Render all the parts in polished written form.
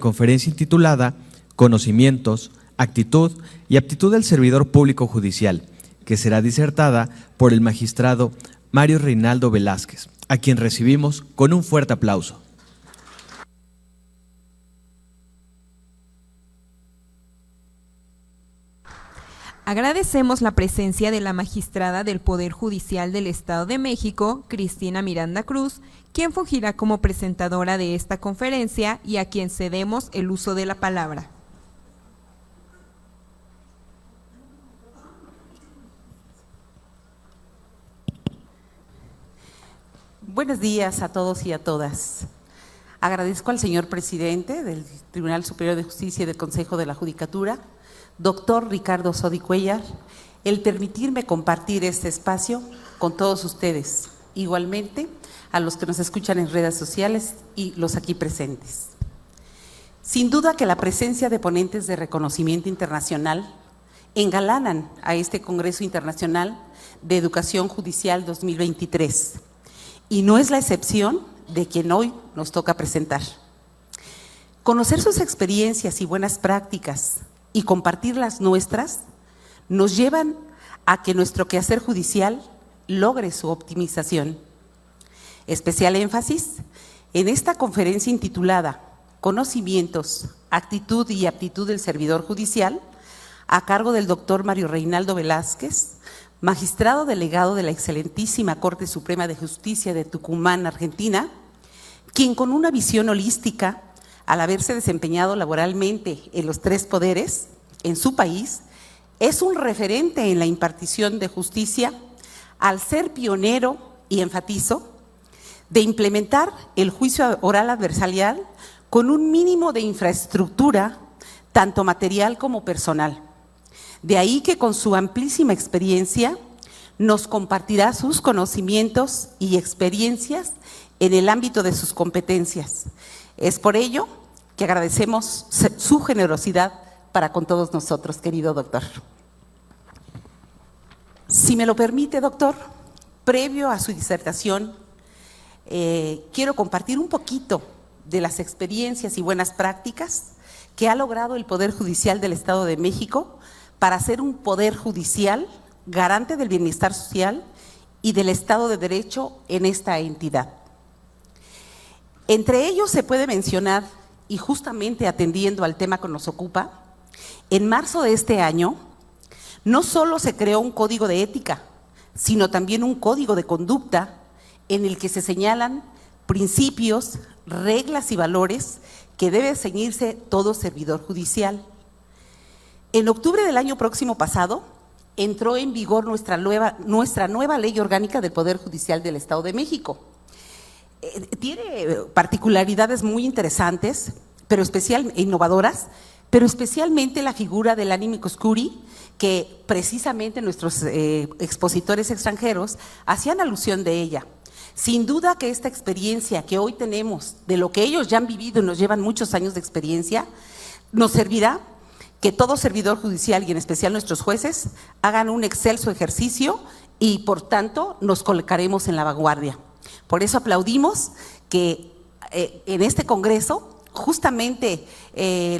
Conferencia intitulada Conocimientos, Actitud y Aptitud del Servidor Público Judicial, que será disertada por el magistrado Mario Reinaldo Velázquez, a quien recibimos con un fuerte aplauso. Agradecemos la presencia de la magistrada del Poder Judicial del Estado de México, Cristina Miranda Cruz, quien fungirá como presentadora de esta conferencia y a quien cedemos el uso de la palabra. Buenos días a todos y a todas. Agradezco al señor presidente del Tribunal Superior de Justicia y del Consejo de la Judicatura, doctor Ricardo Sodi Cuellar, el permitirme compartir este espacio con todos ustedes, igualmente a los que nos escuchan en redes sociales y los aquí presentes. Sin duda que la presencia de ponentes de reconocimiento internacional engalanan a este Congreso Internacional de Educación Judicial 2023, y no es la excepción de quien hoy nos toca presentar. Conocer sus experiencias y buenas prácticas y compartir las nuestras nos llevan a que nuestro quehacer judicial logre su optimización. Especial énfasis en esta conferencia intitulada Conocimientos, Actitud y Aptitud del Servidor Judicial, a cargo del doctor Mario Reinaldo Velázquez, magistrado delegado de la excelentísima Corte Suprema de Justicia de Tucumán, Argentina, quien con una visión holística, al haberse desempeñado laboralmente en los tres poderes en su país, es un referente en la impartición de justicia al ser pionero, y enfatizo, de implementar el juicio oral adversarial con un mínimo de infraestructura, tanto material como personal. De ahí que con su amplísima experiencia nos compartirá sus conocimientos y experiencias en el ámbito de sus competencias. Es por ello que agradecemos su generosidad para con todos nosotros, querido doctor. Si me lo permite, doctor, previo a su disertación, quiero compartir un poquito de las experiencias y buenas prácticas que ha logrado el Poder Judicial del Estado de México para ser un poder judicial garante del bienestar social y del Estado de Derecho en esta entidad. Entre ellos se puede mencionar, y justamente atendiendo al tema que nos ocupa, en marzo de este año, no solo se creó un código de ética, sino también un código de conducta en el que se señalan principios, reglas y valores que debe ceñirse todo servidor judicial. En octubre del año próximo pasado, entró en vigor nuestra nueva Ley Orgánica del Poder Judicial del Estado de México. Tiene particularidades muy interesantes, pero innovadoras, pero especialmente la figura del animicus curiae, que precisamente nuestros expositores extranjeros hacían alusión de ella. Sin duda que esta experiencia que hoy tenemos, de lo que ellos ya han vivido y nos llevan muchos años de experiencia, nos servirá que todo servidor judicial y en especial nuestros jueces hagan un excelso ejercicio y por tanto nos colocaremos en la vanguardia. Por eso aplaudimos que en este Congreso justamente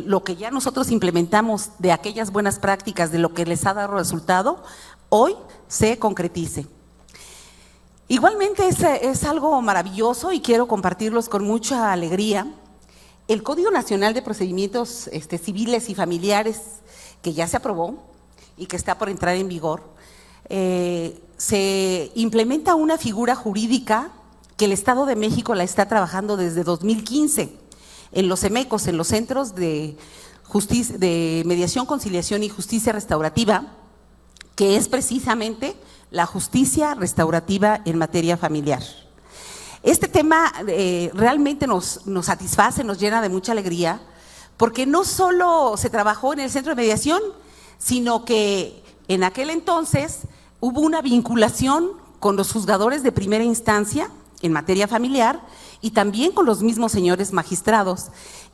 lo que ya nosotros implementamos de aquellas buenas prácticas, de lo que les ha dado resultado, hoy se concretice. Igualmente es algo maravilloso y quiero compartirlos con mucha alegría. El Código Nacional de Procedimientos Civiles y Familiares, que ya se aprobó y que está por entrar en vigor, se implementa una figura jurídica que el Estado de México la está trabajando desde 2015 en los CEMECOS, en los Centros de Mediación, Conciliación y Justicia Restaurativa, que es precisamente la justicia restaurativa en materia familiar. Este tema realmente nos satisface, nos llena de mucha alegría, porque no solo se trabajó en el centro de mediación, sino que en aquel entonces hubo una vinculación con los juzgadores de primera instancia en materia familiar y también con los mismos señores magistrados,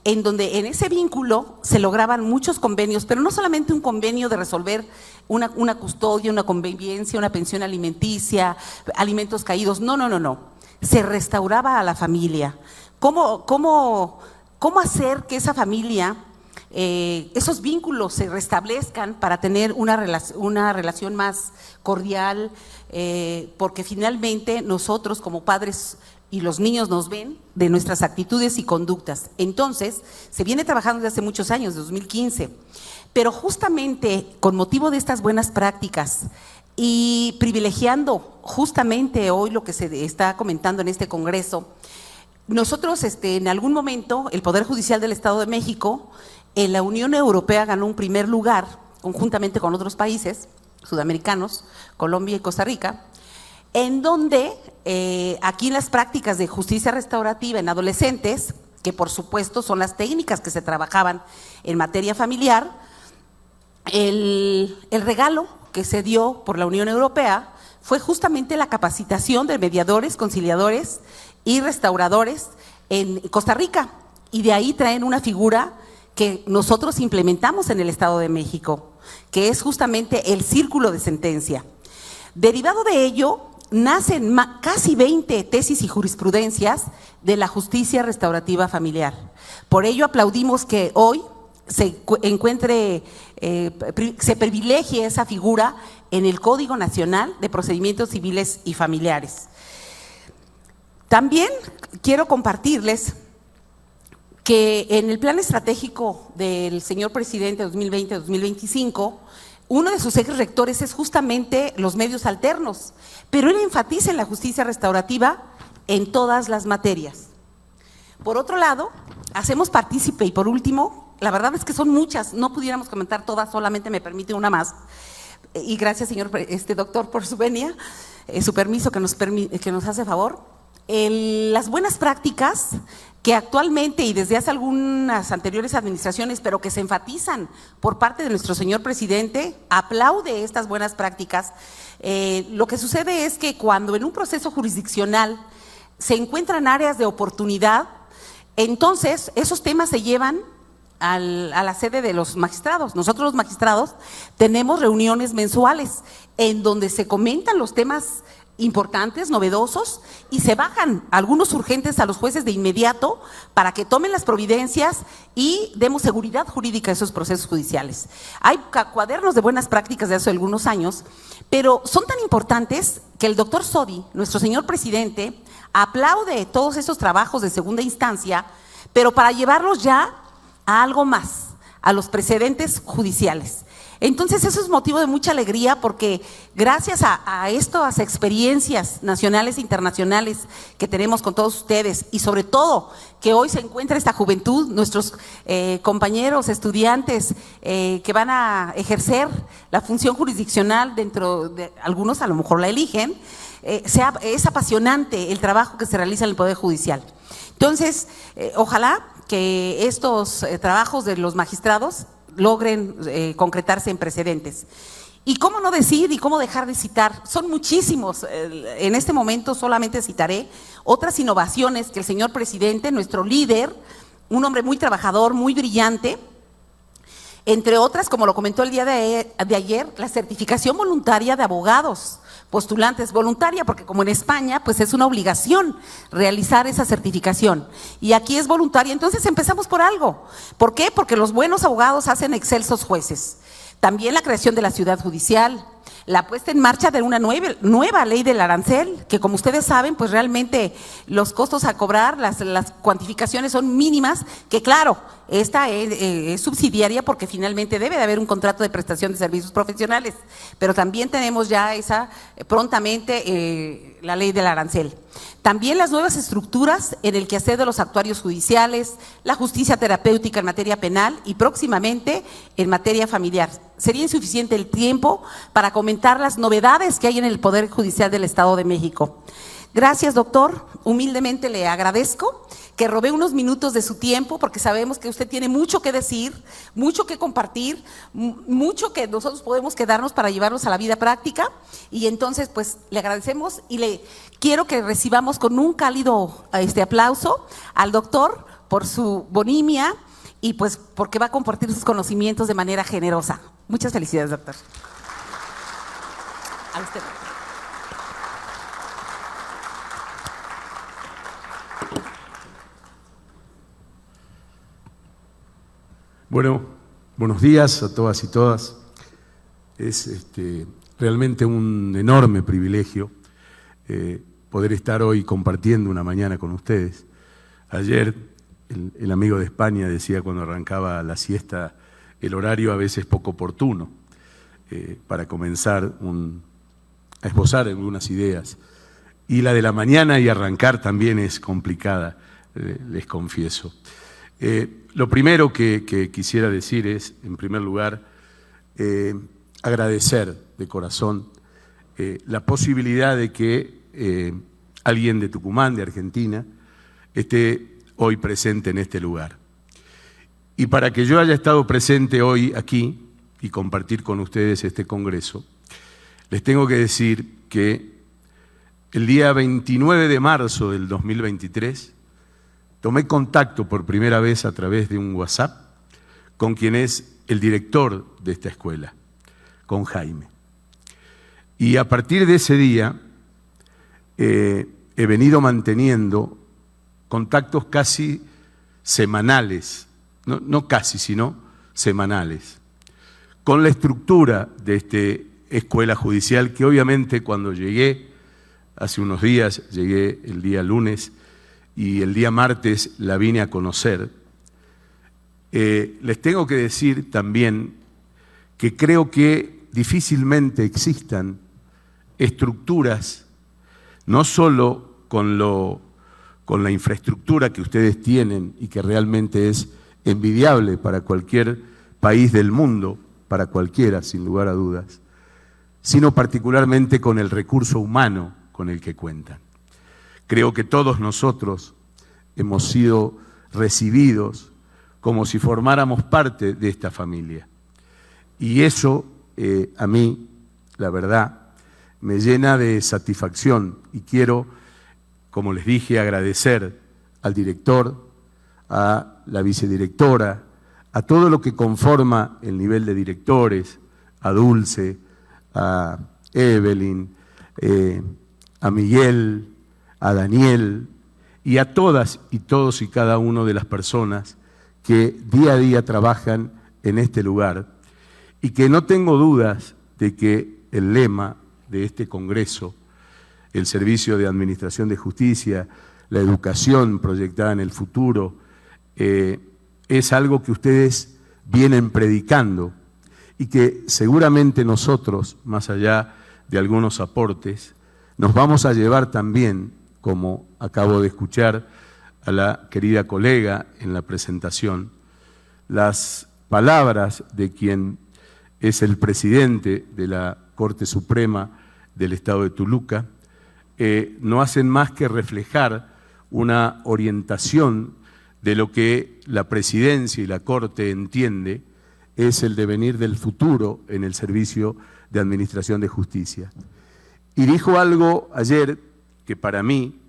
en donde en ese vínculo se lograban muchos convenios, pero no solamente un convenio de resolver una custodia, una convivencia, una pensión alimenticia, alimentos caídos, no. Se restauraba a la familia. ¿Cómo cómo hacer que esa familia, esos vínculos se restablezcan para tener una relación más cordial, porque finalmente nosotros como padres y los niños nos ven de nuestras actitudes y conductas. Entonces, se viene trabajando desde hace muchos años, 2015, pero justamente con motivo de estas buenas prácticas y privilegiando justamente hoy lo que se está comentando en este congreso, nosotros en algún momento, el Poder Judicial del Estado de México, en la Unión Europea ganó un primer lugar, conjuntamente con otros países sudamericanos, Colombia y Costa Rica, en donde aquí en las prácticas de justicia restaurativa en adolescentes, que por supuesto son las técnicas que se trabajaban en materia familiar, el regalo que se dio por la Unión Europea fue justamente la capacitación de mediadores, conciliadores y restauradores en Costa Rica, y de ahí traen una figura que nosotros implementamos en el Estado de México, que es justamente el círculo de sentencia. Derivado de ello, nacen casi 20 tesis y jurisprudencias de la justicia restaurativa familiar. Por ello aplaudimos que hoy se privilegie esa figura en el Código Nacional de Procedimientos Civiles y Familiares. También quiero compartirles que en el plan estratégico del señor presidente 2020-2025, uno de sus ejes rectores es justamente los medios alternos, pero él enfatiza en la justicia restaurativa en todas las materias. Por otro lado, hacemos partícipe, y por último, la verdad es que son muchas, no pudiéramos comentar todas, solamente me permite una más, y gracias señor doctor por su venia, su permiso que nos hace favor. Las buenas prácticas que actualmente y desde hace algunas anteriores administraciones, pero que se enfatizan por parte de nuestro señor presidente, aplaude estas buenas prácticas. Lo que sucede es que cuando en un proceso jurisdiccional se encuentran áreas de oportunidad, entonces esos temas se llevan a la sede de los magistrados. Nosotros los magistrados tenemos reuniones mensuales en donde se comentan los temas importantes, novedosos, y se bajan algunos urgentes a los jueces de inmediato para que tomen las providencias y demos seguridad jurídica a esos procesos judiciales. Hay cuadernos de buenas prácticas de hace algunos años, pero son tan importantes que el doctor Sodi, nuestro señor presidente, aplaude todos esos trabajos de segunda instancia, pero para llevarlos ya a algo más, a los precedentes judiciales. Entonces eso es motivo de mucha alegría, porque gracias a estas experiencias nacionales e internacionales que tenemos con todos ustedes, y sobre todo que hoy se encuentra esta juventud, nuestros compañeros, estudiantes que van a ejercer la función jurisdiccional, dentro de algunos a lo mejor la eligen, es apasionante el trabajo que se realiza en el Poder Judicial. Entonces, ojalá que estos trabajos de los magistrados logren concretarse en precedentes. Y cómo no decir y cómo dejar de citar, son muchísimos, en este momento solamente citaré otras innovaciones que el señor presidente, nuestro líder, un hombre muy trabajador, muy brillante, entre otras, como lo comentó el día de ayer, la certificación voluntaria de abogados postulantes, voluntaria porque como en España pues es una obligación realizar esa certificación, y aquí es voluntaria. Entonces empezamos por algo. ¿Por qué? Porque los buenos abogados hacen excelsos jueces. También la creación de la ciudad judicial, la puesta en marcha de una nueva ley del arancel, que como ustedes saben, pues realmente los costos a cobrar, las cuantificaciones son mínimas, que claro, esta es subsidiaria porque finalmente debe de haber un contrato de prestación de servicios profesionales, pero también tenemos ya prontamente la ley del arancel. También las nuevas estructuras en el quehacer de los actuarios judiciales, la justicia terapéutica en materia penal y próximamente en materia familiar. Sería insuficiente el tiempo para comentar las novedades que hay en el Poder Judicial del Estado de México. Gracias, doctor. Humildemente le agradezco que robé unos minutos de su tiempo, porque sabemos que usted tiene mucho que decir, mucho que compartir, mucho que nosotros podemos quedarnos para llevarnos a la vida práctica, y entonces pues le agradecemos y le quiero que recibamos con un cálido aplauso al doctor por su bonimia y pues porque va a compartir sus conocimientos de manera generosa. Muchas felicidades, doctor. A usted. Bueno, buenos días a todas y todas. Es realmente un enorme privilegio poder estar hoy compartiendo una mañana con ustedes. Ayer el amigo de España decía cuando arrancaba la siesta, el horario a veces poco oportuno para comenzar a esbozar algunas ideas. Y la de la mañana y arrancar también es complicada, les confieso. Lo primero que quisiera decir es, en primer lugar, agradecer de corazón la posibilidad de que alguien de Tucumán, de Argentina, esté hoy presente en este lugar. Y para que yo haya estado presente hoy aquí y compartir con ustedes este congreso, les tengo que decir que el día 29 de marzo del 2023 tomé contacto por primera vez a través de un WhatsApp con quien es el director de esta escuela, con Jaime. Y a partir de ese día he venido manteniendo contactos casi semanales, no casi, sino semanales, con la estructura de esta escuela judicial que obviamente cuando llegué, hace unos días, llegué el día lunes y el día martes la vine a conocer, les tengo que decir también que creo que difícilmente existan estructuras, no solo con la infraestructura que ustedes tienen y que realmente es envidiable para cualquier país del mundo, para cualquiera, sin lugar a dudas, sino particularmente con el recurso humano con el que cuentan. Creo que todos nosotros hemos sido recibidos como si formáramos parte de esta familia. Y eso a mí, la verdad, me llena de satisfacción y quiero, como les dije, agradecer al director, a la vicedirectora, a todo lo que conforma el nivel de directores, a Dulce, a Evelyn, a Miguel, a Daniel y a todas y todos y cada uno de las personas que día a día trabajan en este lugar y que no tengo dudas de que el lema de este congreso, el servicio de administración de justicia, la educación proyectada en el futuro, es algo que ustedes vienen predicando y que seguramente nosotros, más allá de algunos aportes, nos vamos a llevar también, como acabo de escuchar a la querida colega en la presentación, las palabras de quien es el presidente de la Corte Suprema del Estado de Toluca, no hacen más que reflejar una orientación de lo que la presidencia y la Corte entiende es el devenir del futuro en el servicio de administración de justicia. Y dijo algo ayer que para mí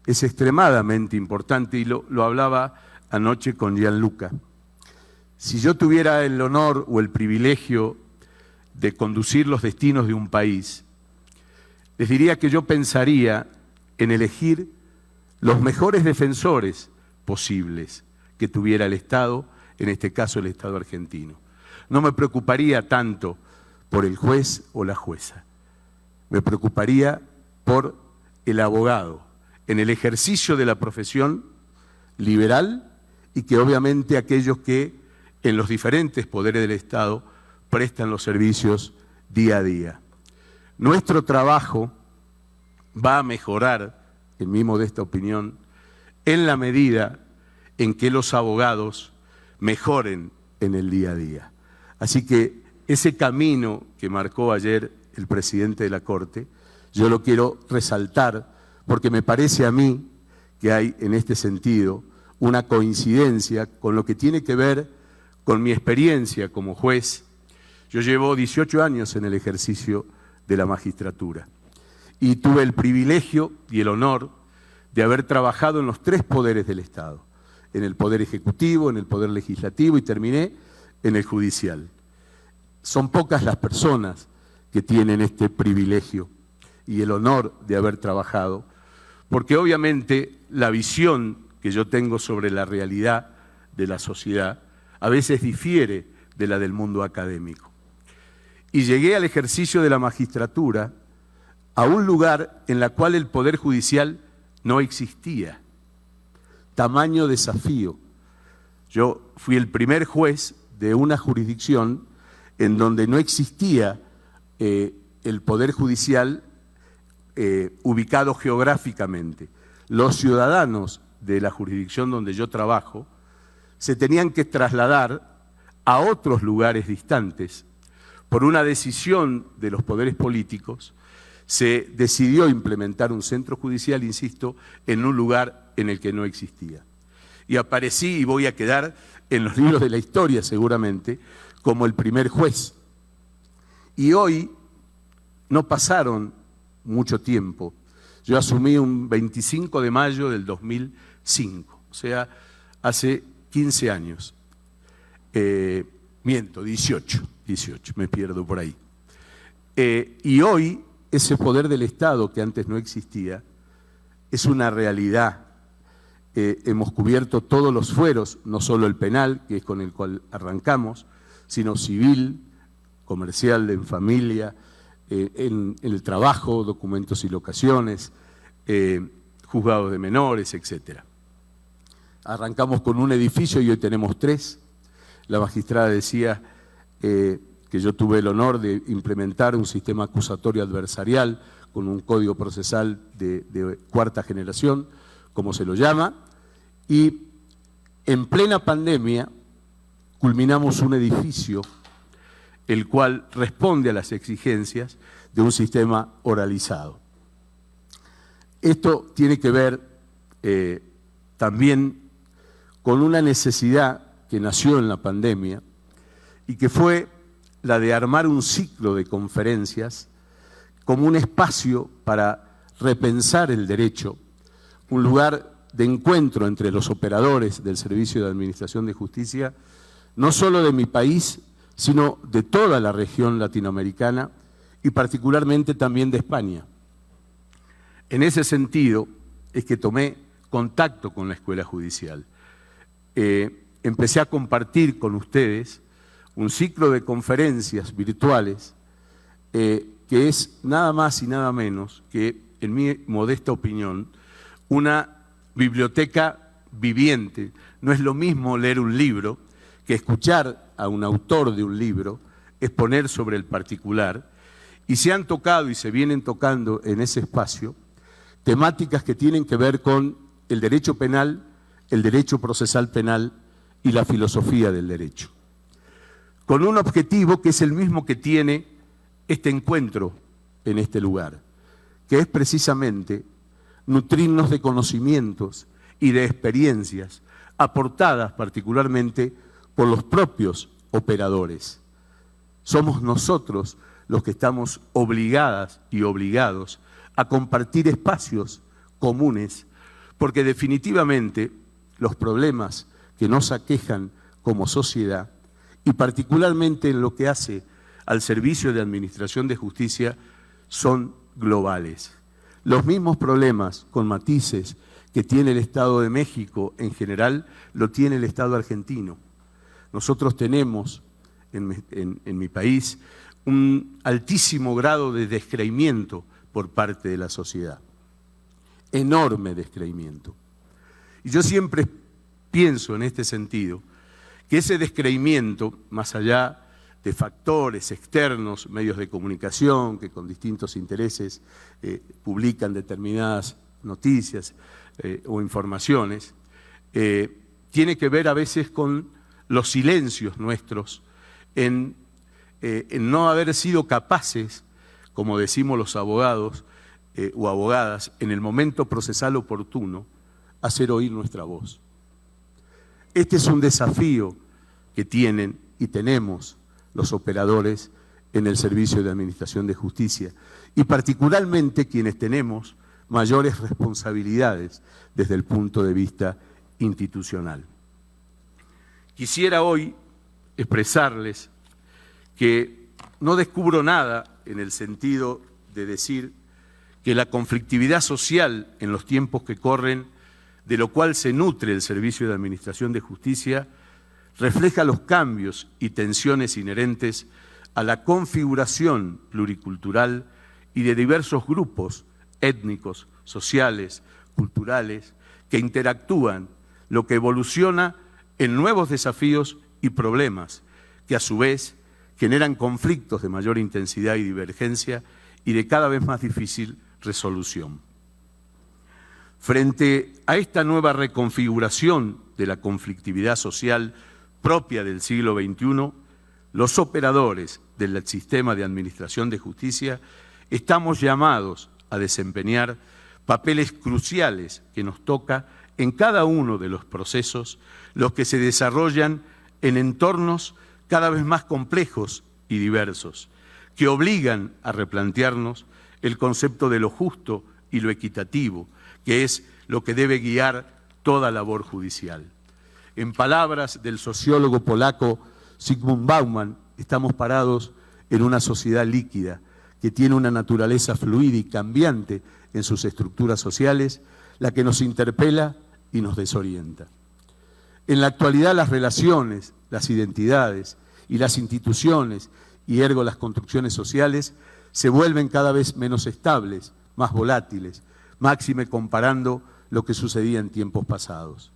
es extremadamente importante y lo hablaba anoche con Gianluca. Si yo tuviera el honor o el privilegio de conducir los destinos de un país, les diría que yo pensaría en elegir los mejores defensores posibles que tuviera el Estado, en este caso el Estado argentino. No me preocuparía tanto por el juez o la jueza, me preocuparía por el abogado, en el ejercicio de la profesión liberal y que obviamente aquellos que en los diferentes poderes del Estado prestan los servicios día a día. Nuestro trabajo va a mejorar, en mi modesta opinión, en la medida en que los abogados mejoren en el día a día. Así que ese camino que marcó ayer el presidente de la Corte, yo lo quiero resaltar porque me parece a mí que hay en este sentido una coincidencia con lo que tiene que ver con mi experiencia como juez. Yo llevo 18 años en el ejercicio de la magistratura y tuve el privilegio y el honor de haber trabajado en los 3 poderes del Estado, en el Poder Ejecutivo, en el Poder Legislativo y terminé en el Judicial. Son pocas las personas que tienen este privilegio y el honor de haber trabajado, porque obviamente la visión que yo tengo sobre la realidad de la sociedad a veces difiere de la del mundo académico. Y llegué al ejercicio de la magistratura a un lugar en el cual el Poder Judicial no existía. Tamaño desafío. Yo fui el primer juez de una jurisdicción en donde no existía el Poder Judicial ubicado geográficamente. Los ciudadanos de la jurisdicción donde yo trabajo se tenían que trasladar a otros lugares distantes. Por una decisión de los poderes políticos, se decidió implementar un centro judicial, insisto, en un lugar en el que no existía. Y aparecí, y voy a quedar en los libros de la historia seguramente, como el primer juez. Y hoy no pasaron mucho tiempo. Yo asumí un 25 de mayo del 2005, o sea, hace 15 años. 18, me pierdo por ahí. Y hoy ese poder del Estado que antes no existía es una realidad. Hemos cubierto todos los fueros, no solo el penal, que es con el cual arrancamos, sino civil, comercial, en familia, en el trabajo, documentos y locaciones, juzgados de menores, etc. Arrancamos con un edificio y hoy tenemos 3. La magistrada decía que yo tuve el honor de implementar un sistema acusatorio adversarial con un código procesal de 4ª generación, como se lo llama, y en plena pandemia culminamos un edificio el cual responde a las exigencias de un sistema oralizado. Esto tiene que ver también con una necesidad que nació en la pandemia y que fue la de armar un ciclo de conferencias como un espacio para repensar el derecho, un lugar de encuentro entre los operadores del Servicio de Administración de Justicia, no solo de mi país, sino de toda la región latinoamericana y particularmente también de España. En ese sentido es que tomé contacto con la Escuela Judicial. Empecé a compartir con ustedes un ciclo de conferencias virtuales que es nada más y nada menos que, en mi modesta opinión, una biblioteca viviente. No es lo mismo leer un libro que escuchar a un autor de un libro exponer sobre el particular, y se han tocado y se vienen tocando en ese espacio temáticas que tienen que ver con el derecho penal, el derecho procesal penal y la filosofía del derecho, con un objetivo que es el mismo que tiene este encuentro en este lugar, que es precisamente nutrirnos de conocimientos y de experiencias aportadas particularmente por los propios operadores. Somos nosotros los que estamos obligadas y obligados a compartir espacios comunes, porque definitivamente los problemas que nos aquejan como sociedad, y particularmente en lo que hace al Servicio de Administración de Justicia, son globales. Los mismos problemas con matices que tiene el Estado de México en general, lo tiene el Estado argentino. Nosotros tenemos en mi país un altísimo grado de descreimiento por parte de la sociedad, enorme descreimiento. Y yo siempre pienso en este sentido que ese descreimiento, más allá de factores externos, medios de comunicación que con distintos intereses publican determinadas noticias o informaciones, tiene que ver a veces con los silencios nuestros en no haber sido capaces, como decimos los abogados o abogadas, en el momento procesal oportuno, hacer oír nuestra voz. Este es un desafío que tienen y tenemos los operadores en el Servicio de Administración de Justicia, y particularmente quienes tenemos mayores responsabilidades desde el punto de vista institucional. Quisiera hoy expresarles que no descubro nada en el sentido de decir que la conflictividad social en los tiempos que corren, de lo cual se nutre el Servicio de Administración de Justicia, refleja los cambios y tensiones inherentes a la configuración pluricultural y de diversos grupos étnicos, sociales, culturales, que interactúan, lo que evoluciona en nuevos desafíos y problemas, que a su vez generan conflictos de mayor intensidad y divergencia y de cada vez más difícil resolución. Frente a esta nueva reconfiguración de la conflictividad social propia del siglo XXI, los operadores del sistema de administración de justicia estamos llamados a desempeñar papeles cruciales que nos toca en cada uno de los procesos, los que se desarrollan en entornos cada vez más complejos y diversos, que obligan a replantearnos el concepto de lo justo y lo equitativo, que es lo que debe guiar toda labor judicial. En palabras del sociólogo polaco Zygmunt Bauman, estamos parados en una sociedad líquida que tiene una naturaleza fluida y cambiante en sus estructuras sociales, la que nos interpela y nos desorienta. En la actualidad las relaciones, las identidades y las instituciones, y ergo las construcciones sociales, se vuelven cada vez menos estables, más volátiles, máxime comparando lo que sucedía en tiempos pasados.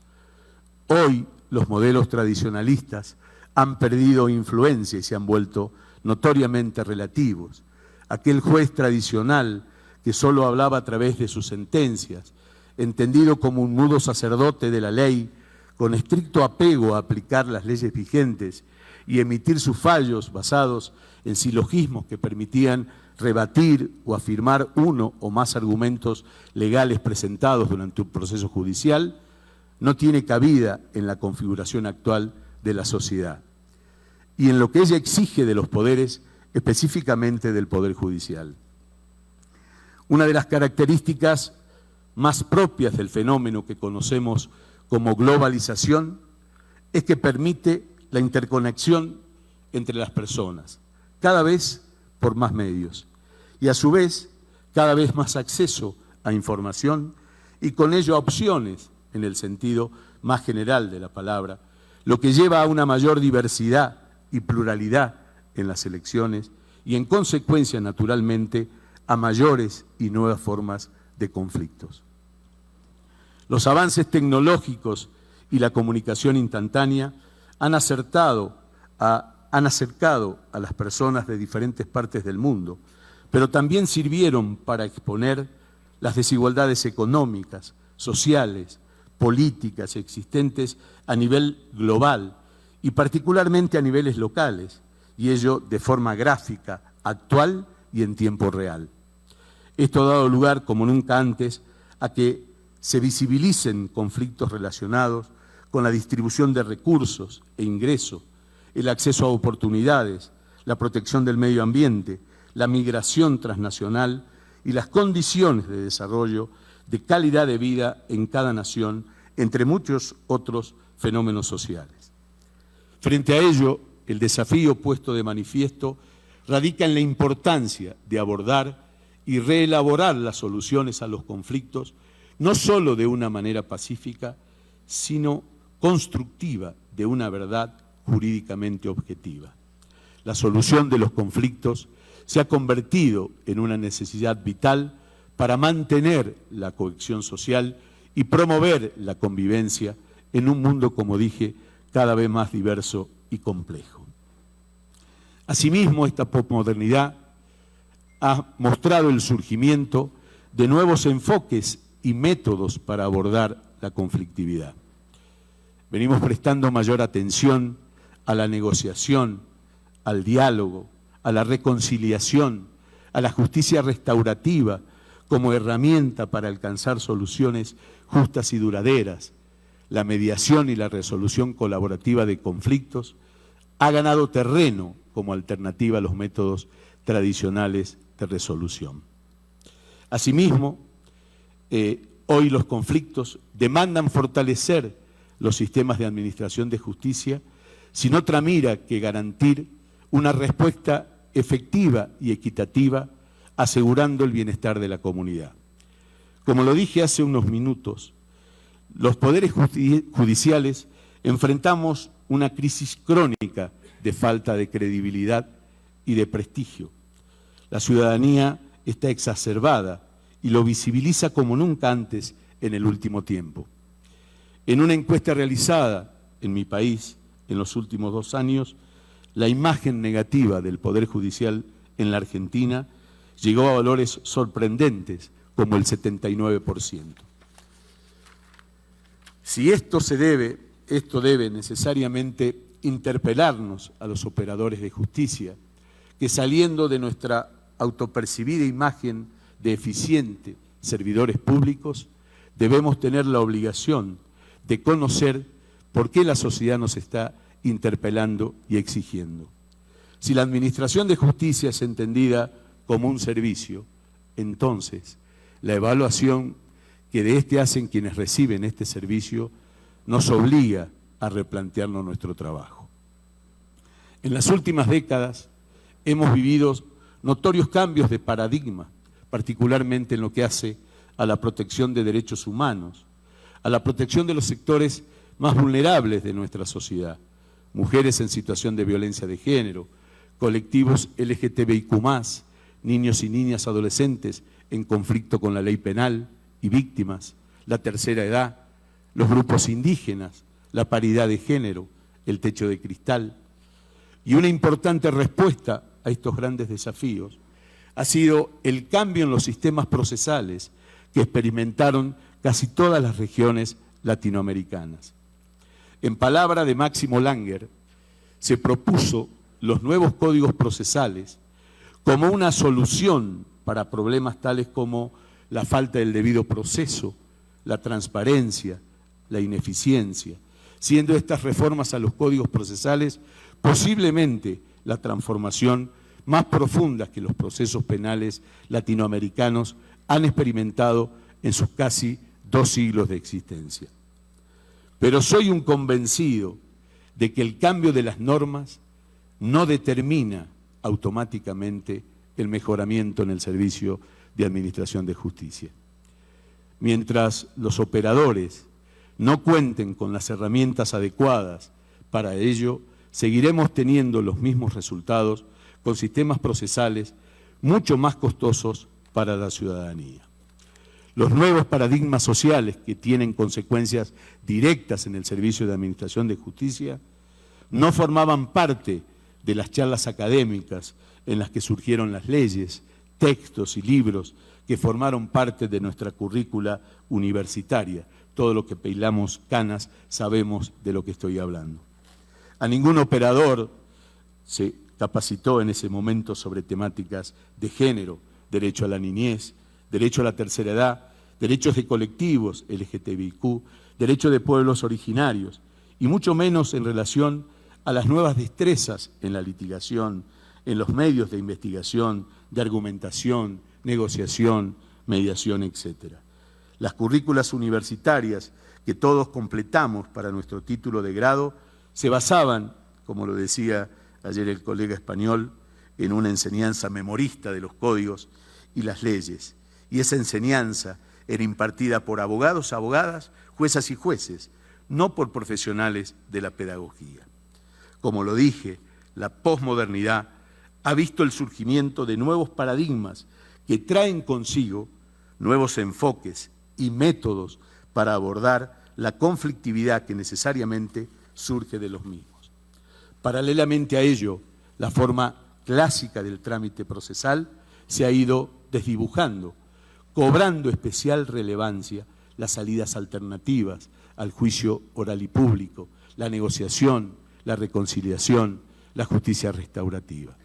Hoy los modelos tradicionalistas han perdido influencia y se han vuelto notoriamente relativos. Aquel juez tradicional que solo hablaba a través de sus sentencias, entendido como un mudo sacerdote de la ley, con estricto apego a aplicar las leyes vigentes y emitir sus fallos basados en silogismos que permitían rebatir o afirmar uno o más argumentos legales presentados durante un proceso judicial, no tiene cabida en la configuración actual de la sociedad y en lo que ella exige de los poderes, específicamente del Poder Judicial. Una de las características más propias del fenómeno que conocemos como globalización es que permite la interconexión entre las personas, cada vez por más medios, y a su vez cada vez más acceso a información y con ello a opciones en el sentido más general de la palabra, lo que lleva a una mayor diversidad y pluralidad en las elecciones y en consecuencia naturalmente a mayores y nuevas formas de conflictos. Los avances tecnológicos y la comunicación instantánea han acercado a las personas de diferentes partes del mundo, pero también sirvieron para exponer las desigualdades económicas, sociales, políticas existentes a nivel global y particularmente a niveles locales, y ello de forma gráfica, actual y en tiempo real. Esto ha dado lugar, como nunca antes, a que se visibilicen conflictos relacionados con la distribución de recursos e ingresos, el acceso a oportunidades, la protección del medio ambiente, la migración transnacional y las condiciones de desarrollo de calidad de vida en cada nación, entre muchos otros fenómenos sociales. Frente a ello, el desafío puesto de manifiesto radica en la importancia de abordar y reelaborar las soluciones a los conflictos, no solo de una manera pacífica, sino constructiva de una verdad jurídicamente objetiva. La solución de los conflictos se ha convertido en una necesidad vital para mantener la cohesión social y promover la convivencia en un mundo, como dije, cada vez más diverso y complejo. Asimismo, esta posmodernidad ha mostrado el surgimiento de nuevos enfoques y métodos para abordar la conflictividad. Venimos prestando mayor atención a la negociación, al diálogo, a la reconciliación, a la justicia restaurativa como herramienta para alcanzar soluciones justas y duraderas. La mediación y la resolución colaborativa de conflictos ha ganado terreno como alternativa a los métodos tradicionales de resolución. Asimismo, hoy los conflictos demandan fortalecer los sistemas de administración de justicia sin otra mira que garantir una respuesta efectiva y equitativa, asegurando el bienestar de la comunidad. Como lo dije hace unos minutos, los poderes judiciales enfrentamos una crisis crónica de falta de credibilidad y de prestigio. La ciudadanía está exacerbada y lo visibiliza como nunca antes en el último tiempo. En una encuesta realizada en mi país en los últimos 2 años, la imagen negativa del Poder Judicial en la Argentina llegó a valores sorprendentes, como el 79%. Si esto debe necesariamente interpelarnos a los operadores de justicia, que saliendo de nuestra autopercibida imagen de eficiente servidores públicos, debemos tener la obligación de conocer por qué la sociedad nos está interpelando y exigiendo. Si la administración de justicia es entendida como un servicio, entonces la evaluación que de este hacen quienes reciben este servicio nos obliga a replantearnos nuestro trabajo. En las últimas décadas hemos vivido notorios cambios de paradigma, particularmente en lo que hace a la protección de derechos humanos, a la protección de los sectores más vulnerables de nuestra sociedad, mujeres en situación de violencia de género, colectivos LGTBIQ+, niños y niñas adolescentes en conflicto con la ley penal y víctimas, la tercera edad, los grupos indígenas, la paridad de género, el techo de cristal. Y una importante respuesta a estos grandes desafíos ha sido el cambio en los sistemas procesales que experimentaron casi todas las regiones latinoamericanas. En palabra de Máximo Langer, se propuso los nuevos códigos procesales como una solución para problemas tales como la falta del debido proceso, la transparencia, la ineficiencia, siendo estas reformas a los códigos procesales posiblemente la transformación más profunda que los procesos penales latinoamericanos han experimentado en sus casi 2 siglos de existencia. Pero soy un convencido de que el cambio de las normas no determina automáticamente el mejoramiento en el servicio de administración de justicia. Mientras los operadores no cuenten con las herramientas adecuadas para ello, seguiremos teniendo los mismos resultados con sistemas procesales mucho más costosos para la ciudadanía. Los nuevos paradigmas sociales que tienen consecuencias directas en el servicio de administración de justicia no formaban parte de las charlas académicas en las que surgieron las leyes, textos y libros que formaron parte de nuestra currícula universitaria. Todo lo que peilamos canas sabemos de lo que estoy hablando. A ningún operador se capacitó en ese momento sobre temáticas de género, derecho a la niñez, derecho a la tercera edad, derechos de colectivos LGTBIQ, derecho de pueblos originarios, y mucho menos en relación a las nuevas destrezas en la litigación, en los medios de investigación, de argumentación, negociación, mediación, etc. Las currículas universitarias que todos completamos para nuestro título de grado se basaban, como lo decía ayer el colega español, en una enseñanza memorista de los códigos y las leyes. Y esa enseñanza era impartida por abogados, abogadas, juezas y jueces, no por profesionales de la pedagogía. Como lo dije, la posmodernidad ha visto el surgimiento de nuevos paradigmas que traen consigo nuevos enfoques y métodos para abordar la conflictividad que necesariamente surge de los mismos. Paralelamente a ello, la forma clásica del trámite procesal se ha ido desdibujando, cobrando especial relevancia las salidas alternativas al juicio oral y público, la negociación, la reconciliación, la justicia restaurativa.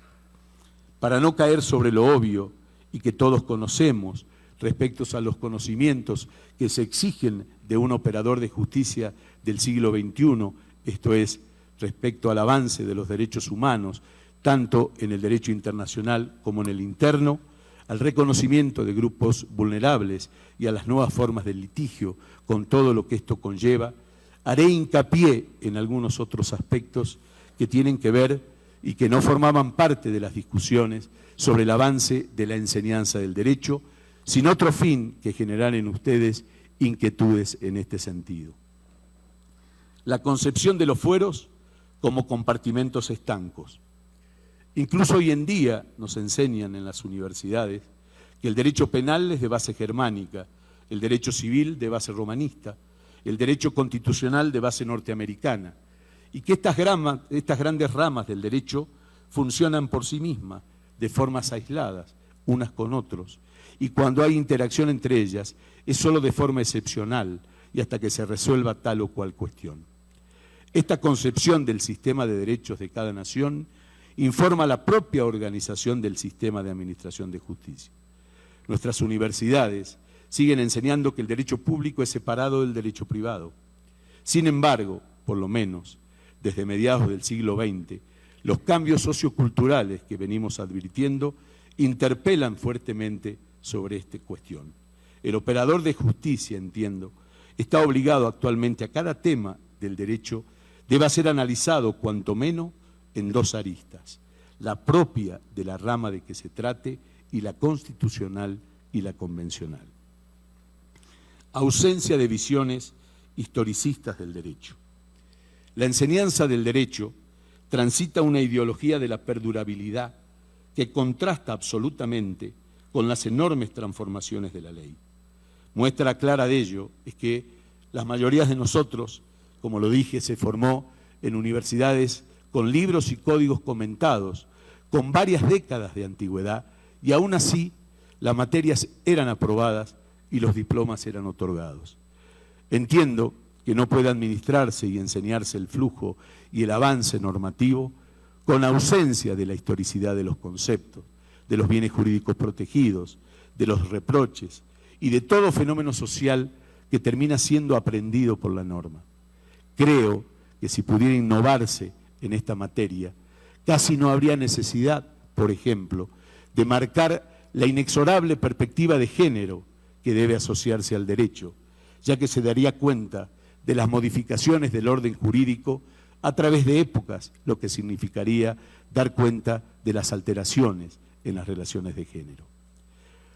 Para no caer sobre lo obvio y que todos conocemos respecto a los conocimientos que se exigen de un operador de justicia del siglo XXI, esto es, respecto al avance de los derechos humanos, tanto en el derecho internacional como en el interno, al reconocimiento de grupos vulnerables y a las nuevas formas de litigio, con todo lo que esto conlleva, haré hincapié en algunos otros aspectos que tienen que ver y que no formaban parte de las discusiones sobre el avance de la enseñanza del derecho, sin otro fin que generar en ustedes inquietudes en este sentido. La concepción de los fueros como compartimentos estancos. Incluso hoy en día nos enseñan en las universidades que el derecho penal es de base germánica, el derecho civil de base romanista, el derecho constitucional de base norteamericana, y que estas grandes ramas del derecho funcionan por sí mismas, de formas aisladas, unas con otros, y cuando hay interacción entre ellas es solo de forma excepcional y hasta que se resuelva tal o cual cuestión. Esta concepción del sistema de derechos de cada nación informa la propia organización del sistema de administración de justicia. Nuestras universidades siguen enseñando que el derecho público es separado del derecho privado. Sin embargo, por lo menos desde mediados del siglo XX, los cambios socioculturales que venimos advirtiendo interpelan fuertemente sobre esta cuestión. El operador de justicia, entiendo, está obligado actualmente a cada tema del derecho deba ser analizado cuanto menos en dos aristas, la propia de la rama de que se trate y la constitucional y la convencional. Ausencia de visiones historicistas del derecho. La enseñanza del derecho transita una ideología de la perdurabilidad que contrasta absolutamente con las enormes transformaciones de la ley. Muestra clara de ello es que las mayorías de nosotros, como lo dije, se formó en universidades con libros y códigos comentados, con varias décadas de antigüedad, y aún así las materias eran aprobadas y los diplomas eran otorgados. Entiendo que no puede administrarse y enseñarse el flujo y el avance normativo con ausencia de la historicidad de los conceptos, de los bienes jurídicos protegidos, de los reproches y de todo fenómeno social que termina siendo aprendido por la norma. Creo que si pudiera innovarse en esta materia, casi no habría necesidad, por ejemplo, de marcar la inexorable perspectiva de género que debe asociarse al derecho, ya que se daría cuenta de las modificaciones del orden jurídico a través de épocas, lo que significaría dar cuenta de las alteraciones en las relaciones de género.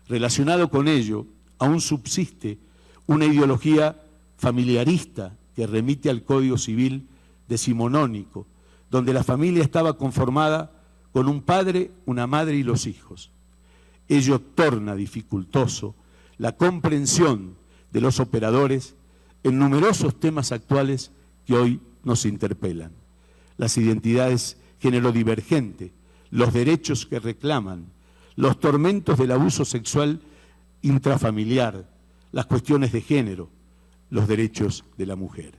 Relacionado con ello, aún subsiste una ideología familiarista que remite al Código Civil decimonónico, donde la familia estaba conformada con un padre, una madre y los hijos. Ello torna dificultoso la comprensión de los operadores en numerosos temas actuales que hoy nos interpelan. Las identidades género divergente, los derechos que reclaman, los tormentos del abuso sexual intrafamiliar, las cuestiones de género, los derechos de la mujer.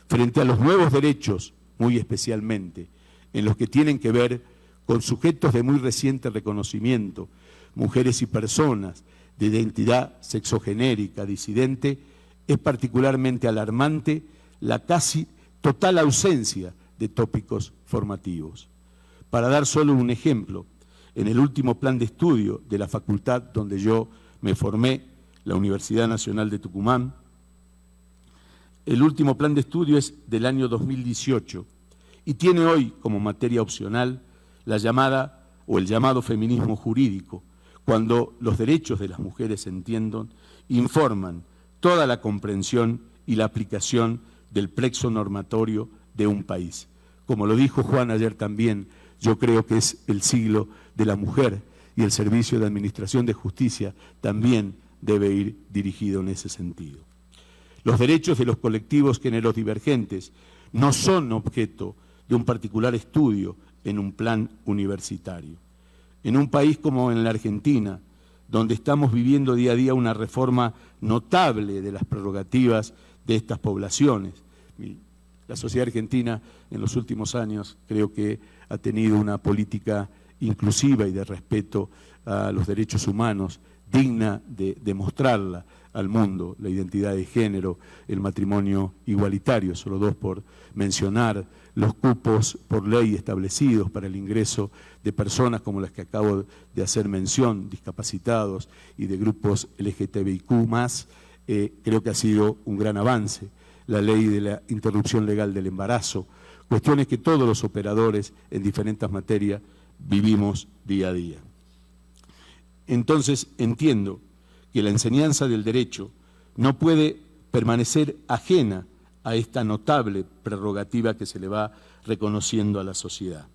Frente a los nuevos derechos, muy especialmente, en los que tienen que ver con sujetos de muy reciente reconocimiento, mujeres y personas de identidad sexogenérica, disidente, es particularmente alarmante la casi total ausencia de tópicos formativos. Para dar solo un ejemplo, en el último plan de estudio de la facultad donde yo me formé, la Universidad Nacional de Tucumán, el último plan de estudio es del año 2018 y tiene hoy como materia opcional la llamada o el llamado feminismo jurídico, cuando los derechos de las mujeres, entiendan, informan toda la comprensión y la aplicación del plexo normatorio de un país. Como lo dijo Juan ayer también, yo creo que es el siglo de la mujer y el Servicio de Administración de Justicia también debe ir dirigido en ese sentido. Los derechos de los colectivos géneros divergentes no son objeto de un particular estudio en un plan universitario. En un país como en la Argentina, donde estamos viviendo día a día una reforma notable de las prerrogativas de estas poblaciones. La sociedad argentina en los últimos años creo que ha tenido una política inclusiva y de respeto a los derechos humanos, digna de demostrarla al mundo, la identidad de género, el matrimonio igualitario, solo dos por mencionar, los cupos por ley establecidos para el ingreso de personas como las que acabo de hacer mención, discapacitados y de grupos LGTBIQ+, creo que ha sido un gran avance. La ley de la interrupción legal del embarazo, cuestiones que todos los operadores en diferentes materias vivimos día a día. Entonces entiendo que la enseñanza del derecho no puede permanecer ajena a esta notable prerrogativa que se le va reconociendo a la sociedad,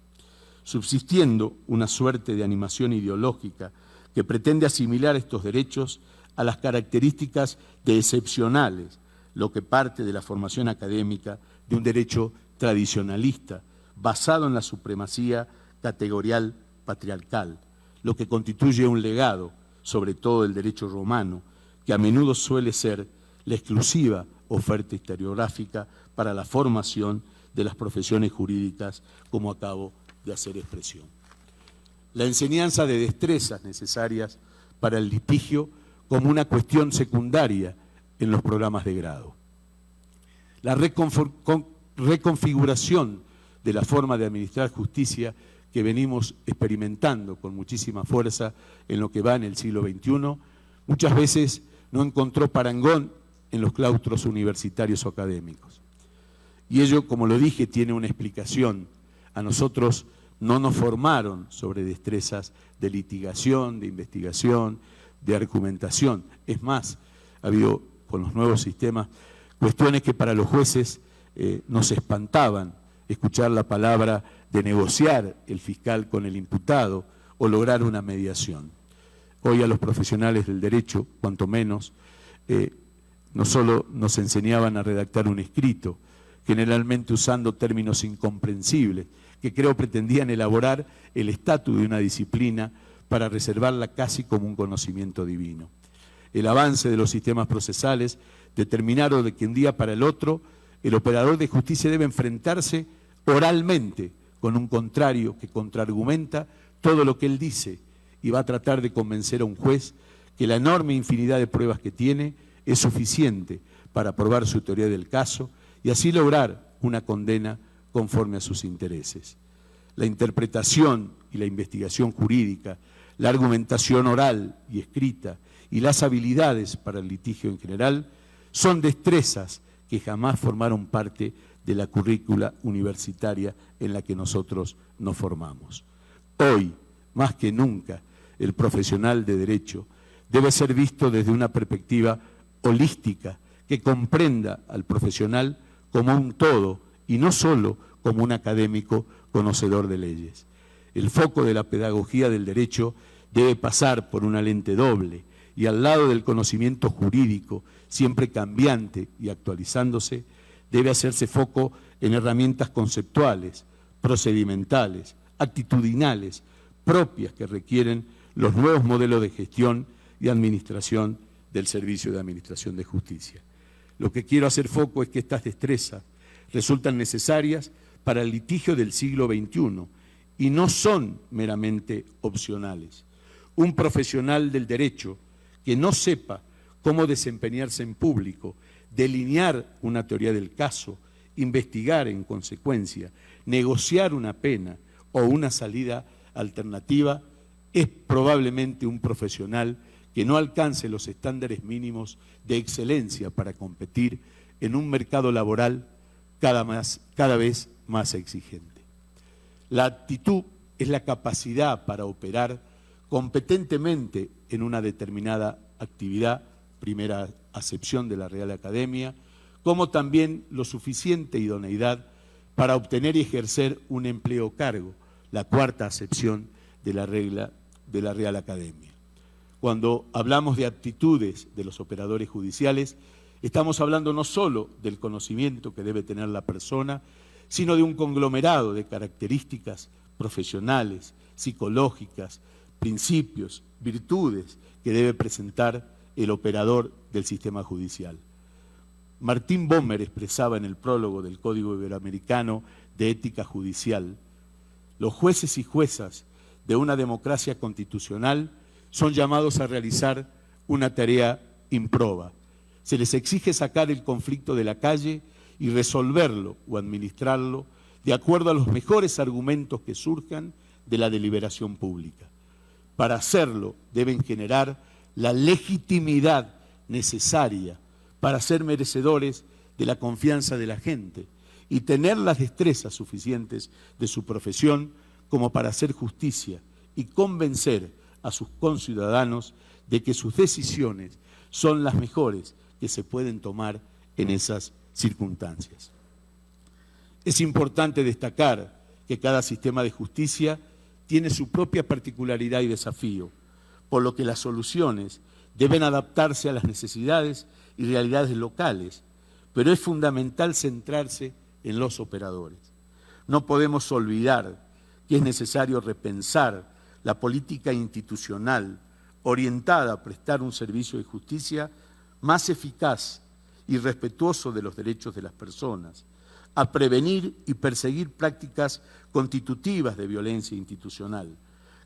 subsistiendo una suerte de animación ideológica que pretende asimilar estos derechos a las características de excepcionales, lo que parte de la formación académica de un derecho tradicionalista, basado en la supremacía categorial patriarcal, lo que constituye un legado, sobre todo del derecho romano, que a menudo suele ser la exclusiva oferta historiográfica para la formación de las profesiones jurídicas, como acabo de hacer expresión. La enseñanza de destrezas necesarias para el litigio como una cuestión secundaria en los programas de grado. La reconfiguración de la forma de administrar justicia que venimos experimentando con muchísima fuerza en lo que va en el siglo XXI, muchas veces no encontró parangón en los claustros universitarios o académicos. Y ello, como lo dije, tiene una explicación. A nosotros no nos formaron sobre destrezas de litigación, de investigación, de argumentación. Es más, ha habido con los nuevos sistemas cuestiones que para los jueces nos espantaban, escuchar la palabra de negociar el fiscal con el imputado o lograr una mediación. Hoy a los profesionales del derecho, cuanto menos, no solo nos enseñaban a redactar un escrito, generalmente usando términos incomprensibles, que creo pretendían elaborar el estatus de una disciplina para reservarla casi como un conocimiento divino. El avance de los sistemas procesales determinaron de que un día para el otro el operador de justicia debe enfrentarse oralmente con un contrario que contraargumenta todo lo que él dice y va a tratar de convencer a un juez que la enorme infinidad de pruebas que tiene es suficiente para probar su teoría del caso y así lograr una condena conforme a sus intereses. La interpretación y la investigación jurídica, la argumentación oral y escrita y las habilidades para el litigio en general son destrezas que jamás formaron parte de la currícula universitaria en la que nosotros nos formamos. Hoy, más que nunca, el profesional de derecho debe ser visto desde una perspectiva holística que comprenda al profesional como un todo y no solo como un académico conocedor de leyes. El foco de la pedagogía del derecho debe pasar por una lente doble y al lado del conocimiento jurídico, siempre cambiante y actualizándose, debe hacerse foco en herramientas conceptuales, procedimentales, actitudinales, propias que requieren los nuevos modelos de gestión y administración del Servicio de Administración de Justicia. Lo que quiero hacer foco es que estas destrezas resultan necesarias para el litigio del siglo XXI y no son meramente opcionales. Un profesional del derecho que no sepa cómo desempeñarse en público, delinear una teoría del caso, investigar en consecuencia, negociar una pena o una salida alternativa, es probablemente un profesional que no alcance los estándares mínimos de excelencia para competir en un mercado laboral cada vez más exigente. La actitud es la capacidad para operar competentemente en una determinada actividad, primera acepción de la Real Academia, como también lo suficiente idoneidad para obtener y ejercer un empleo o cargo, la cuarta acepción de la regla de la Real Academia. Cuando hablamos de aptitudes de los operadores judiciales, estamos hablando no solo del conocimiento que debe tener la persona, sino de un conglomerado de características profesionales, psicológicas, principios, virtudes que debe presentar el operador del sistema judicial. Martín Bomer expresaba en el prólogo del Código Iberoamericano de Ética Judicial: los jueces y juezas de una democracia constitucional son llamados a realizar una tarea improba. Se les exige sacar el conflicto de la calle y resolverlo o administrarlo de acuerdo a los mejores argumentos que surjan de la deliberación pública. Para hacerlo deben generar la legitimidad necesaria para ser merecedores de la confianza de la gente y tener las destrezas suficientes de su profesión como para hacer justicia y convencer a sus conciudadanos de que sus decisiones son las mejores que se pueden tomar en esas circunstancias. Es importante destacar que cada sistema de justicia tiene su propia particularidad y desafío, por lo que las soluciones deben adaptarse a las necesidades y realidades locales, pero es fundamental centrarse en los operadores. No podemos olvidar que es necesario repensar la política institucional orientada a prestar un servicio de justicia más eficaz y respetuoso de los derechos de las personas, a prevenir y perseguir prácticas constitutivas de violencia institucional,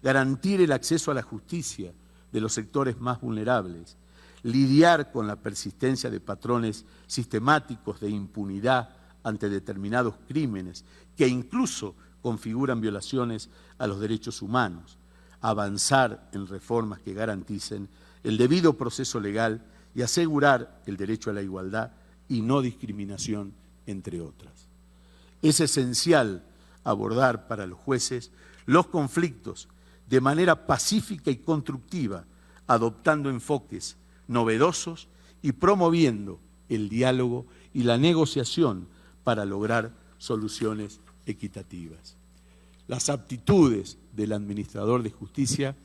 garantir el acceso a la justicia de los sectores más vulnerables, lidiar con la persistencia de patrones sistemáticos de impunidad ante determinados crímenes que incluso configuran violaciones a los derechos humanos, avanzar en reformas que garanticen el debido proceso legal y asegurar el derecho a la igualdad y no discriminación, entre otras. Es esencial abordar para los jueces los conflictos de manera pacífica y constructiva, adoptando enfoques novedosos y promoviendo el diálogo y la negociación para lograr soluciones equitativas. Las aptitudes del administrador de justicia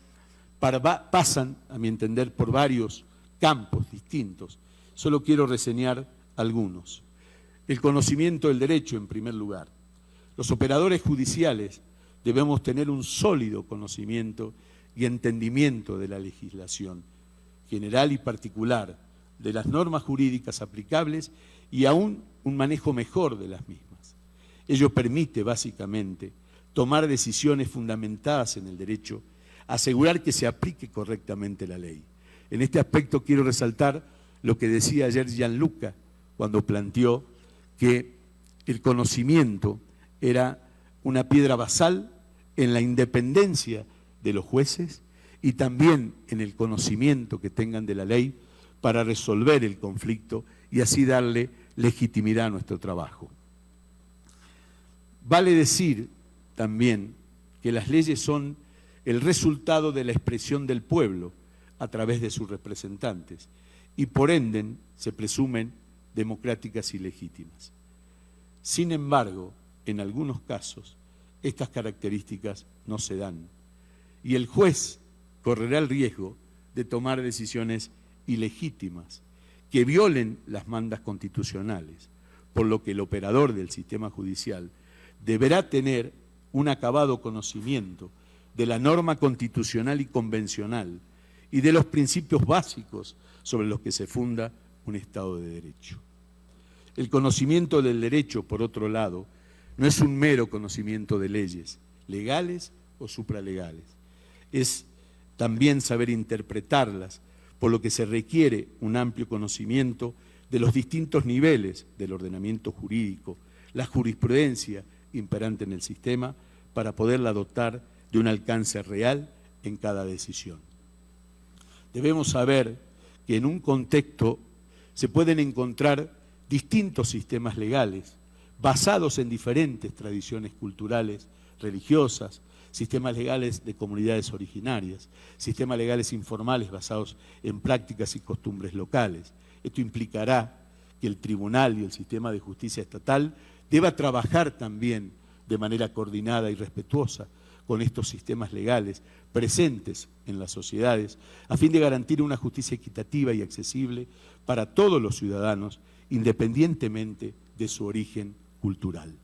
pasan, a mi entender, por varios campos distintos. Solo quiero reseñar algunos. El conocimiento del derecho, en primer lugar. Los operadores judiciales debemos tener un sólido conocimiento y entendimiento de la legislación general y particular, de las normas jurídicas aplicables y aún un manejo mejor de las mismas. Ello permite, básicamente, tomar decisiones fundamentadas en el derecho, asegurar que se aplique correctamente la ley. En este aspecto quiero resaltar lo que decía ayer Gianluca cuando planteó que el conocimiento era una piedra basal en la independencia de los jueces y también en el conocimiento que tengan de la ley para resolver el conflicto y así darle legitimidad a nuestro trabajo. Vale decir también que las leyes son el resultado de la expresión del pueblo a través de sus representantes y por ende se presumen democráticas y legítimas. Sin embargo, en algunos casos, estas características no se dan y el juez correrá el riesgo de tomar decisiones ilegítimas que violen las mandas constitucionales, por lo que el operador del sistema judicial deberá tener un acabado conocimiento de la norma constitucional y convencional y de los principios básicos sobre los que se funda un Estado de Derecho. El conocimiento del derecho, por otro lado, no es un mero conocimiento de leyes, legales o supralegales. Es también saber interpretarlas, por lo que se requiere un amplio conocimiento de los distintos niveles del ordenamiento jurídico, la jurisprudencia imperante en el sistema, para poderla dotar de un alcance real en cada decisión. Debemos saber que en un contexto se pueden encontrar distintos sistemas legales basados en diferentes tradiciones culturales, religiosas, sistemas legales de comunidades originarias, sistemas legales informales basados en prácticas y costumbres locales. Esto implicará que el tribunal y el sistema de justicia estatal deba trabajar también de manera coordinada y respetuosa con estos sistemas legales presentes en las sociedades, a fin de garantir una justicia equitativa y accesible para todos los ciudadanos, independientemente de su origen cultural.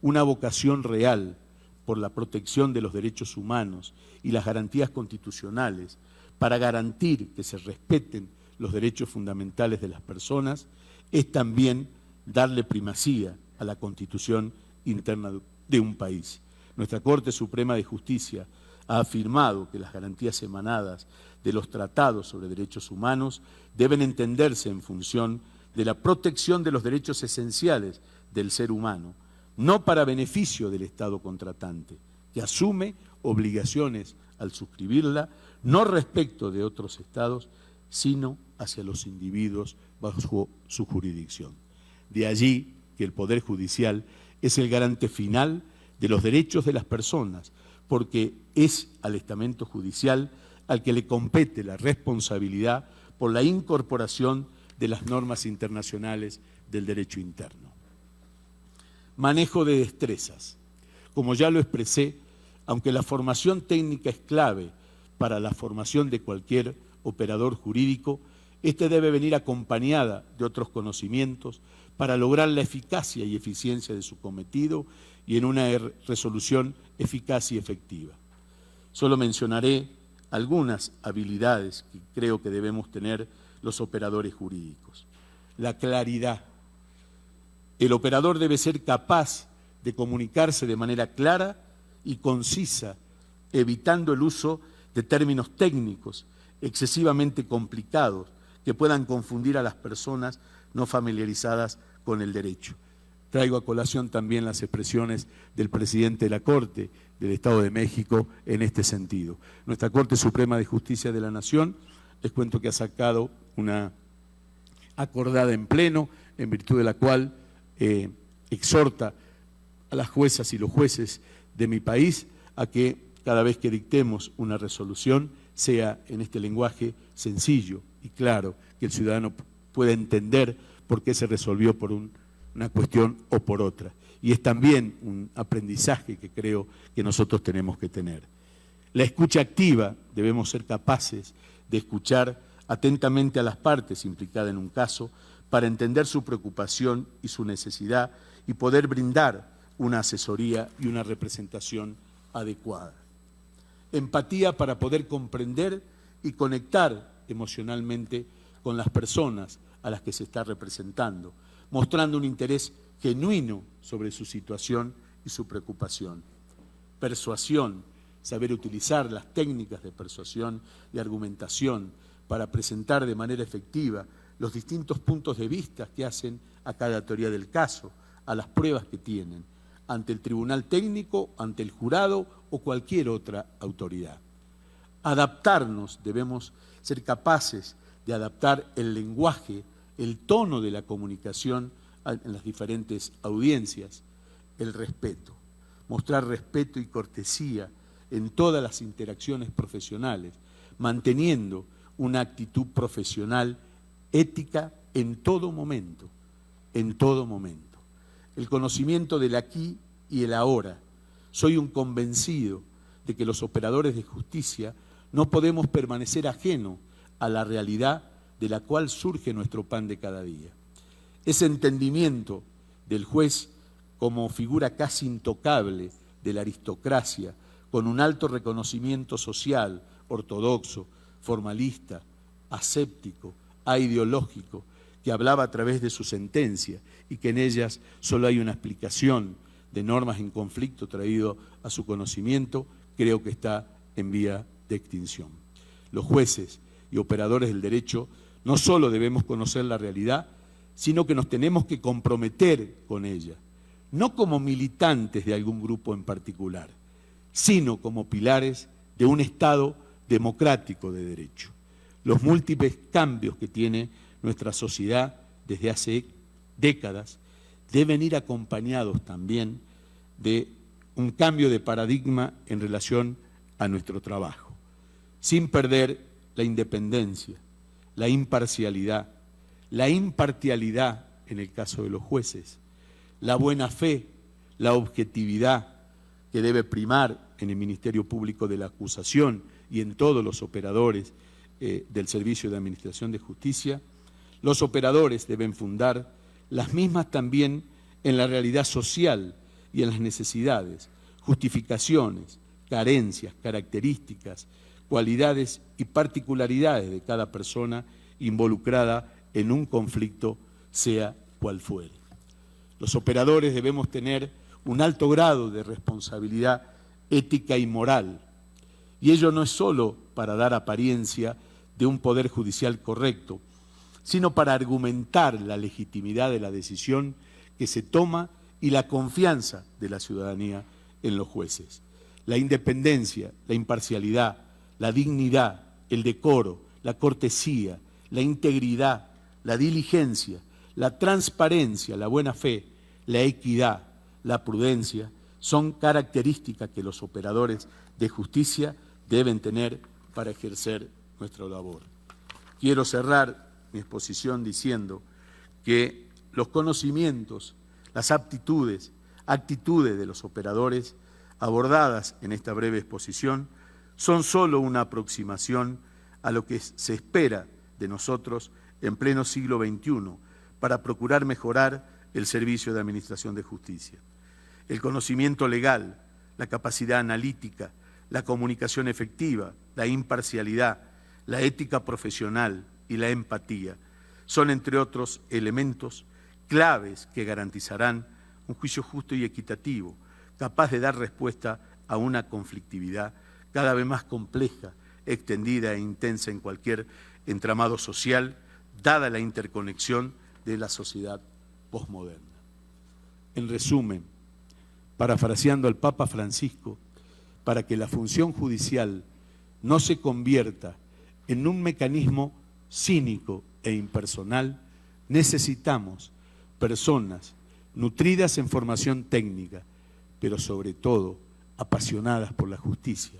Una vocación real por la protección de los derechos humanos y las garantías constitucionales para garantir que se respeten los derechos fundamentales de las personas es también darle primacía a la constitución interna de un país. Nuestra Corte Suprema de Justicia ha afirmado que las garantías emanadas de los tratados sobre derechos humanos deben entenderse en función de la protección de los derechos esenciales del ser humano, no para beneficio del Estado contratante, que asume obligaciones al suscribirla, no respecto de otros Estados, sino hacia los individuos bajo su jurisdicción. De allí que el Poder Judicial es el garante final de los derechos de las personas, porque es al estamento judicial al que le compete la responsabilidad por la incorporación de las normas internacionales del derecho interno. Manejo de destrezas. Como ya lo expresé, aunque la formación técnica es clave para la formación de cualquier operador jurídico, este debe venir acompañada de otros conocimientos para lograr la eficacia y eficiencia de su cometido y en una resolución eficaz y efectiva. Solo mencionaré algunas habilidades que creo que debemos tener los operadores jurídicos. La claridad. El operador debe ser capaz de comunicarse de manera clara y concisa, evitando el uso de términos técnicos excesivamente complicados que puedan confundir a las personas no familiarizadas con el derecho. Traigo a colación también las expresiones del presidente de la Corte del Estado de México en este sentido. Nuestra Corte Suprema de Justicia de la Nación, les cuento que ha sacado una acordada en pleno, en virtud de la cual exhorta a las juezas y los jueces de mi país a que cada vez que dictemos una resolución sea en este lenguaje sencillo y claro, que el ciudadano pueda entender por qué se resolvió por una cuestión o por otra. Y es también un aprendizaje que creo que nosotros tenemos que tener. La escucha activa, debemos ser capaces de escuchar atentamente a las partes implicadas en un caso para entender su preocupación y su necesidad y poder brindar una asesoría y una representación adecuada. Empatía para poder comprender y conectar emocionalmente con las personas a las que se está representando, mostrando un interés genuino sobre su situación y su preocupación. Persuasión, saber utilizar las técnicas de persuasión y argumentación para presentar de manera efectiva los distintos puntos de vista que hacen a cada teoría del caso, a las pruebas que tienen, ante el tribunal técnico, ante el jurado o cualquier otra autoridad. Adaptarnos, debemos ser capaces de adaptar el lenguaje, el tono de la comunicación en las diferentes audiencias, el respeto, mostrar respeto y cortesía en todas las interacciones profesionales, manteniendo una actitud profesional ética en todo momento, en todo momento. El conocimiento del aquí y el ahora. Soy un convencido de que los operadores de justicia no podemos permanecer ajenos a la realidad de la cual surge nuestro pan de cada día. Ese entendimiento del juez como figura casi intocable de la aristocracia, con un alto reconocimiento social, ortodoxo, formalista, aséptico, aideológico, que hablaba a través de su sentencia y que en ellas solo hay una explicación de normas en conflicto traído a su conocimiento, creo que está en vía de extinción. Los jueces y operadores del derecho no solo debemos conocer la realidad, sino que nos tenemos que comprometer con ella, no como militantes de algún grupo en particular, sino como pilares de un Estado democrático de derecho. Los múltiples cambios que tiene nuestra sociedad desde hace décadas deben ir acompañados también de un cambio de paradigma en relación a nuestro trabajo, sin perder la independencia, la imparcialidad, la imparcialidad en el caso de los jueces, la buena fe, la objetividad que debe primar en el Ministerio Público de la Acusación y en todos los operadores del Servicio de Administración de Justicia. Los operadores deben fundar las mismas también en la realidad social y en las necesidades, justificaciones, carencias, características, cualidades y particularidades de cada persona involucrada en un conflicto, sea cual fuere. Los operadores debemos tener un alto grado de responsabilidad ética y moral, y ello no es solo para dar apariencia de un poder judicial correcto, sino para argumentar la legitimidad de la decisión que se toma y la confianza de la ciudadanía en los jueces. La independencia, la imparcialidad, la dignidad, el decoro, la cortesía, la integridad, la diligencia, la transparencia, la buena fe, la equidad, la prudencia, son características que los operadores de justicia deben tener para ejercer nuestra labor. Quiero cerrar mi exposición diciendo que los conocimientos, las aptitudes, actitudes de los operadores abordadas en esta breve exposición son solo una aproximación a lo que se espera de nosotros en pleno siglo XXI para procurar mejorar el servicio de administración de justicia. El conocimiento legal, la capacidad analítica, la comunicación efectiva, la imparcialidad, la ética profesional y la empatía son, entre otros elementos, claves que garantizarán un juicio justo y equitativo, capaz de dar respuesta a una conflictividad cada vez más compleja, extendida e intensa en cualquier entramado social, dada la interconexión de la sociedad posmoderna. En resumen, parafraseando al Papa Francisco, para que la función judicial no se convierta en un mecanismo cínico e impersonal, necesitamos personas nutridas en formación técnica, pero sobre todo apasionadas por la justicia,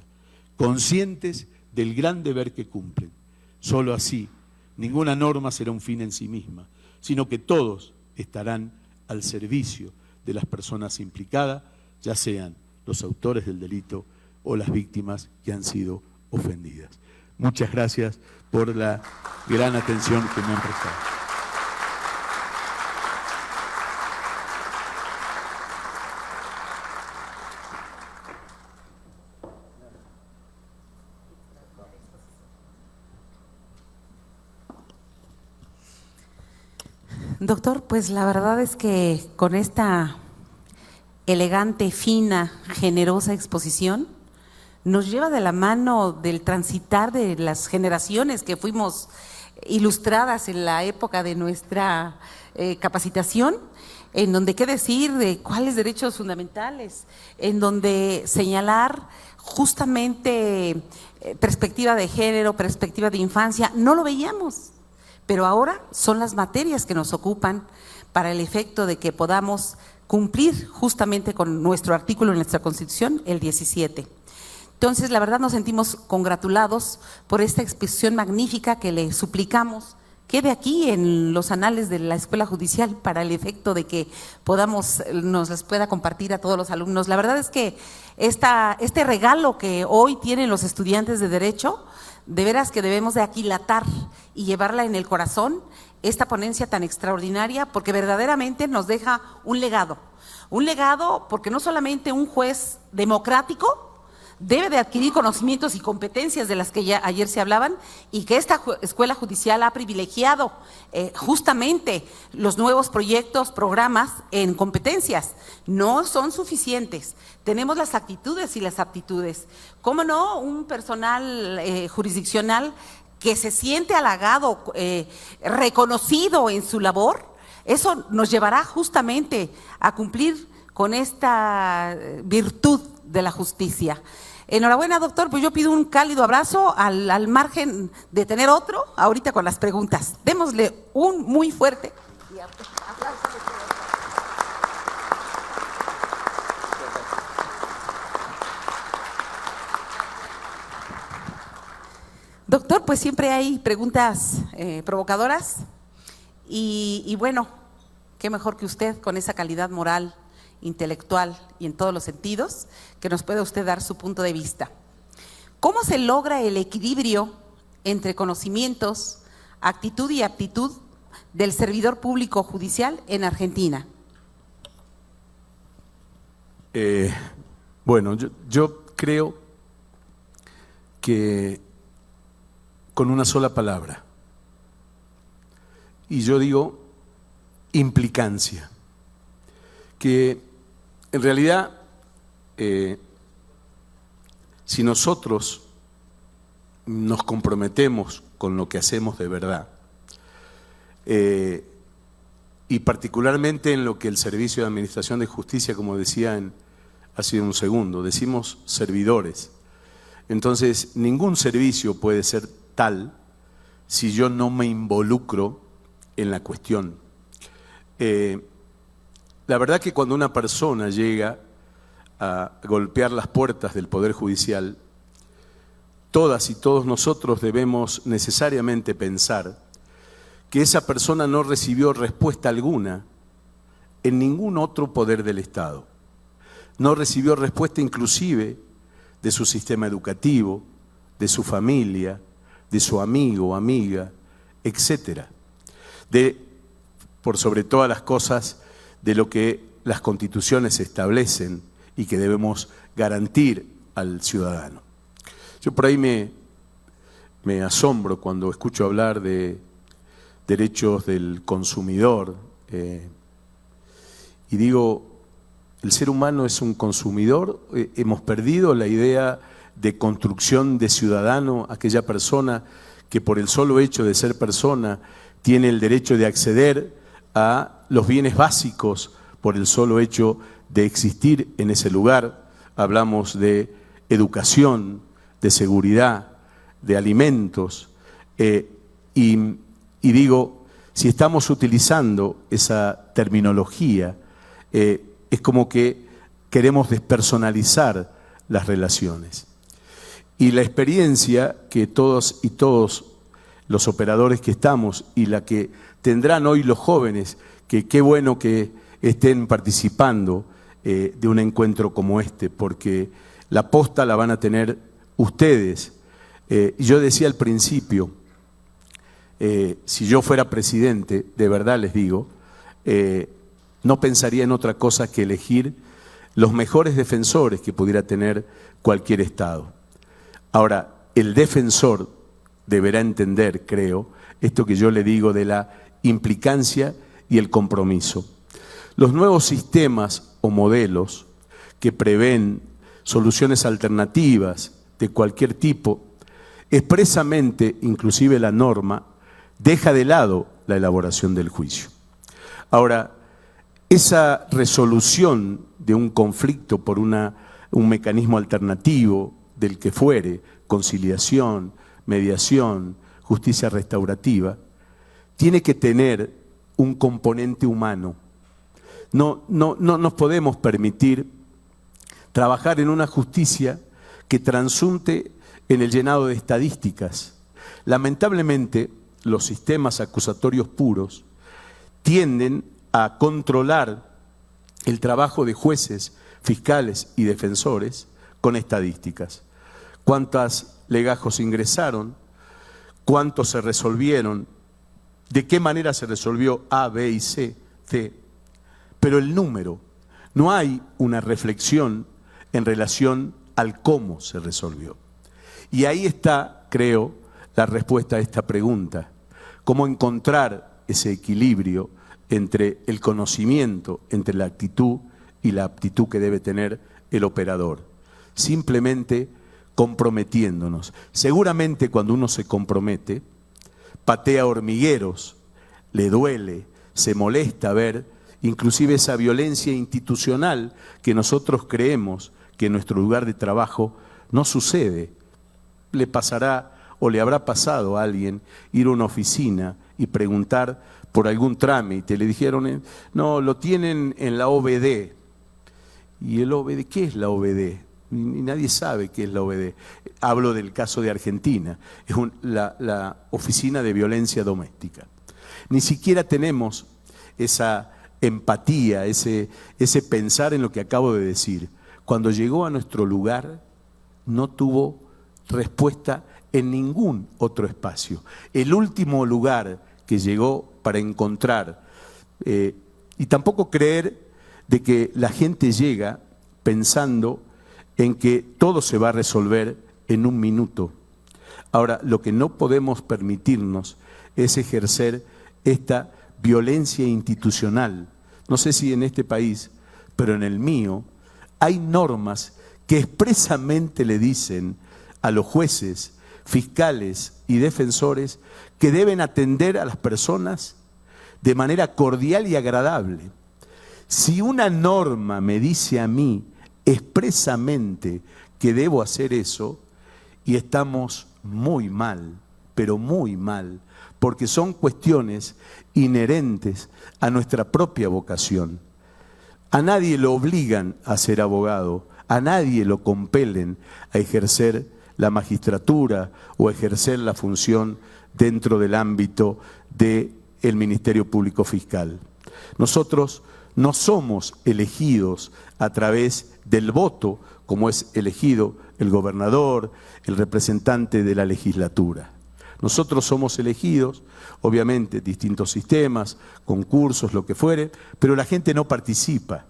conscientes del gran deber que cumplen. Solo así, ninguna norma será un fin en sí misma, sino que todos estarán al servicio de las personas implicadas, ya sean los autores del delito o las víctimas que han sido ofendidas. Muchas gracias por la gran atención que me han prestado. Doctor, pues la verdad es que con esta elegante, fina, generosa exposición nos lleva de la mano del transitar de las generaciones que fuimos ilustradas en la época de nuestra capacitación, en donde qué decir de cuáles derechos fundamentales, en donde señalar justamente perspectiva de género, perspectiva de infancia, no lo veíamos. Pero ahora son las materias que nos ocupan para el efecto de que podamos cumplir justamente con nuestro artículo en nuestra Constitución, el 17. Entonces, la verdad nos sentimos congratulados por esta exposición magnífica que le suplicamos quede aquí en los anales de la Escuela Judicial para el efecto de que nos las pueda compartir a todos los alumnos. La verdad es que este regalo que hoy tienen los estudiantes de Derecho, de veras que debemos de aquilatar y llevarla en el corazón, esta ponencia tan extraordinaria, porque verdaderamente nos deja un legado porque no solamente un juez democrático debe de adquirir conocimientos y competencias de las que ya ayer se hablaban, y que esta Escuela Judicial ha privilegiado justamente los nuevos proyectos, programas en competencias. No son suficientes, tenemos las actitudes y las aptitudes. ¿Cómo no? Un personal jurisdiccional que se siente halagado, reconocido en su labor, eso nos llevará justamente a cumplir con esta virtud de la justicia. Enhorabuena, doctor, pues yo pido un cálido abrazo al margen de tener otro ahorita con las preguntas. Démosle un muy fuerte aplauso. Doctor, pues siempre hay preguntas provocadoras y bueno, qué mejor que usted con esa calidad moral, intelectual y en todos los sentidos, que nos pueda usted dar su punto de vista. ¿Cómo se logra el equilibrio entre conocimientos, actitud y aptitud del servidor público judicial en Argentina? Bueno, yo creo que con una sola palabra, y yo digo implicancia, que en realidad, si nosotros nos comprometemos con lo que hacemos de verdad, y particularmente en lo que el Servicio de Administración de Justicia, como decía hace un segundo, decimos servidores. Entonces, ningún servicio puede ser tal si yo no me involucro en la cuestión. La verdad que cuando una persona llega a golpear las puertas del Poder Judicial, todas y todos nosotros debemos necesariamente pensar que esa persona no recibió respuesta alguna en ningún otro poder del Estado. No recibió respuesta inclusive de su sistema educativo, de su familia, de su amigo o amiga, etcétera. Por sobre todas las cosas, de lo que las constituciones establecen y que debemos garantir al ciudadano. Yo por ahí me asombro cuando escucho hablar de derechos del consumidor y digo, el ser humano es un consumidor, hemos perdido la idea de construcción de ciudadano, aquella persona que por el solo hecho de ser persona tiene el derecho de acceder a los bienes básicos por el solo hecho de existir en ese lugar. Hablamos de educación, de seguridad, de alimentos, y digo, si estamos utilizando esa terminología, es como que queremos despersonalizar las relaciones. Y la experiencia que todos y todos los operadores que estamos y la que tendrán hoy los jóvenes, que qué bueno que estén participando de un encuentro como este, porque la posta la van a tener ustedes. Yo decía al principio, si yo fuera presidente, de verdad les digo, no pensaría en otra cosa que elegir los mejores defensores que pudiera tener cualquier Estado. Ahora, el defensor deberá entender, creo, esto que yo le digo de la implicancia y el compromiso. Los nuevos sistemas o modelos que prevén soluciones alternativas de cualquier tipo, expresamente, inclusive la norma, deja de lado la elaboración del juicio. Ahora, esa resolución de un conflicto por un mecanismo alternativo del que fuere, conciliación, mediación, justicia restaurativa, tiene que tener un componente humano. No nos podemos permitir trabajar en una justicia que transunte en el llenado de estadísticas. Lamentablemente, los sistemas acusatorios puros tienden a controlar el trabajo de jueces, fiscales y defensores con estadísticas. ¿Cuántos legajos ingresaron? ¿Cuántos se resolvieron? ¿De qué manera se resolvió A, B y C, D? Pero el número, no hay una reflexión en relación al cómo se resolvió. Y ahí está, creo, la respuesta a esta pregunta. ¿Cómo encontrar ese equilibrio entre el conocimiento, entre la actitud y la aptitud que debe tener el operador? Simplemente comprometiéndonos. Seguramente cuando uno se compromete, patea hormigueros, le duele, se molesta ver inclusive esa violencia institucional que nosotros creemos que en nuestro lugar de trabajo no sucede. Le pasará o le habrá pasado a alguien ir a una oficina y preguntar por algún trámite. Le dijeron, no, lo tienen en la OBD. ¿Y el OBD? ¿Qué es la OBD? Y nadie sabe qué es la OBD. Hablo del caso de Argentina. Es la Oficina de Violencia Doméstica. Ni siquiera tenemos esa empatía, ese pensar en lo que acabo de decir. Cuando llegó a nuestro lugar, no tuvo respuesta en ningún otro espacio. El último lugar que llegó para encontrar, y tampoco creer de que la gente llega pensando en que todo se va a resolver en un minuto. Ahora, lo que no podemos permitirnos es ejercer esta violencia institucional. No sé si en este país, pero en el mío, hay normas que expresamente le dicen a los jueces, fiscales y defensores que deben atender a las personas de manera cordial y agradable. Si una norma me dice a mí expresamente que debo hacer eso, y estamos muy mal, pero muy mal, porque son cuestiones inherentes a nuestra propia vocación. A nadie lo obligan a ser abogado, a nadie lo compelen a ejercer la magistratura o ejercer la función dentro del ámbito de el Ministerio Público Fiscal. Nosotros no somos elegidos a través del voto, como es elegido el gobernador, el representante de la legislatura. Nosotros somos elegidos, obviamente, distintos sistemas, concursos, lo que fuere, pero la gente no participa.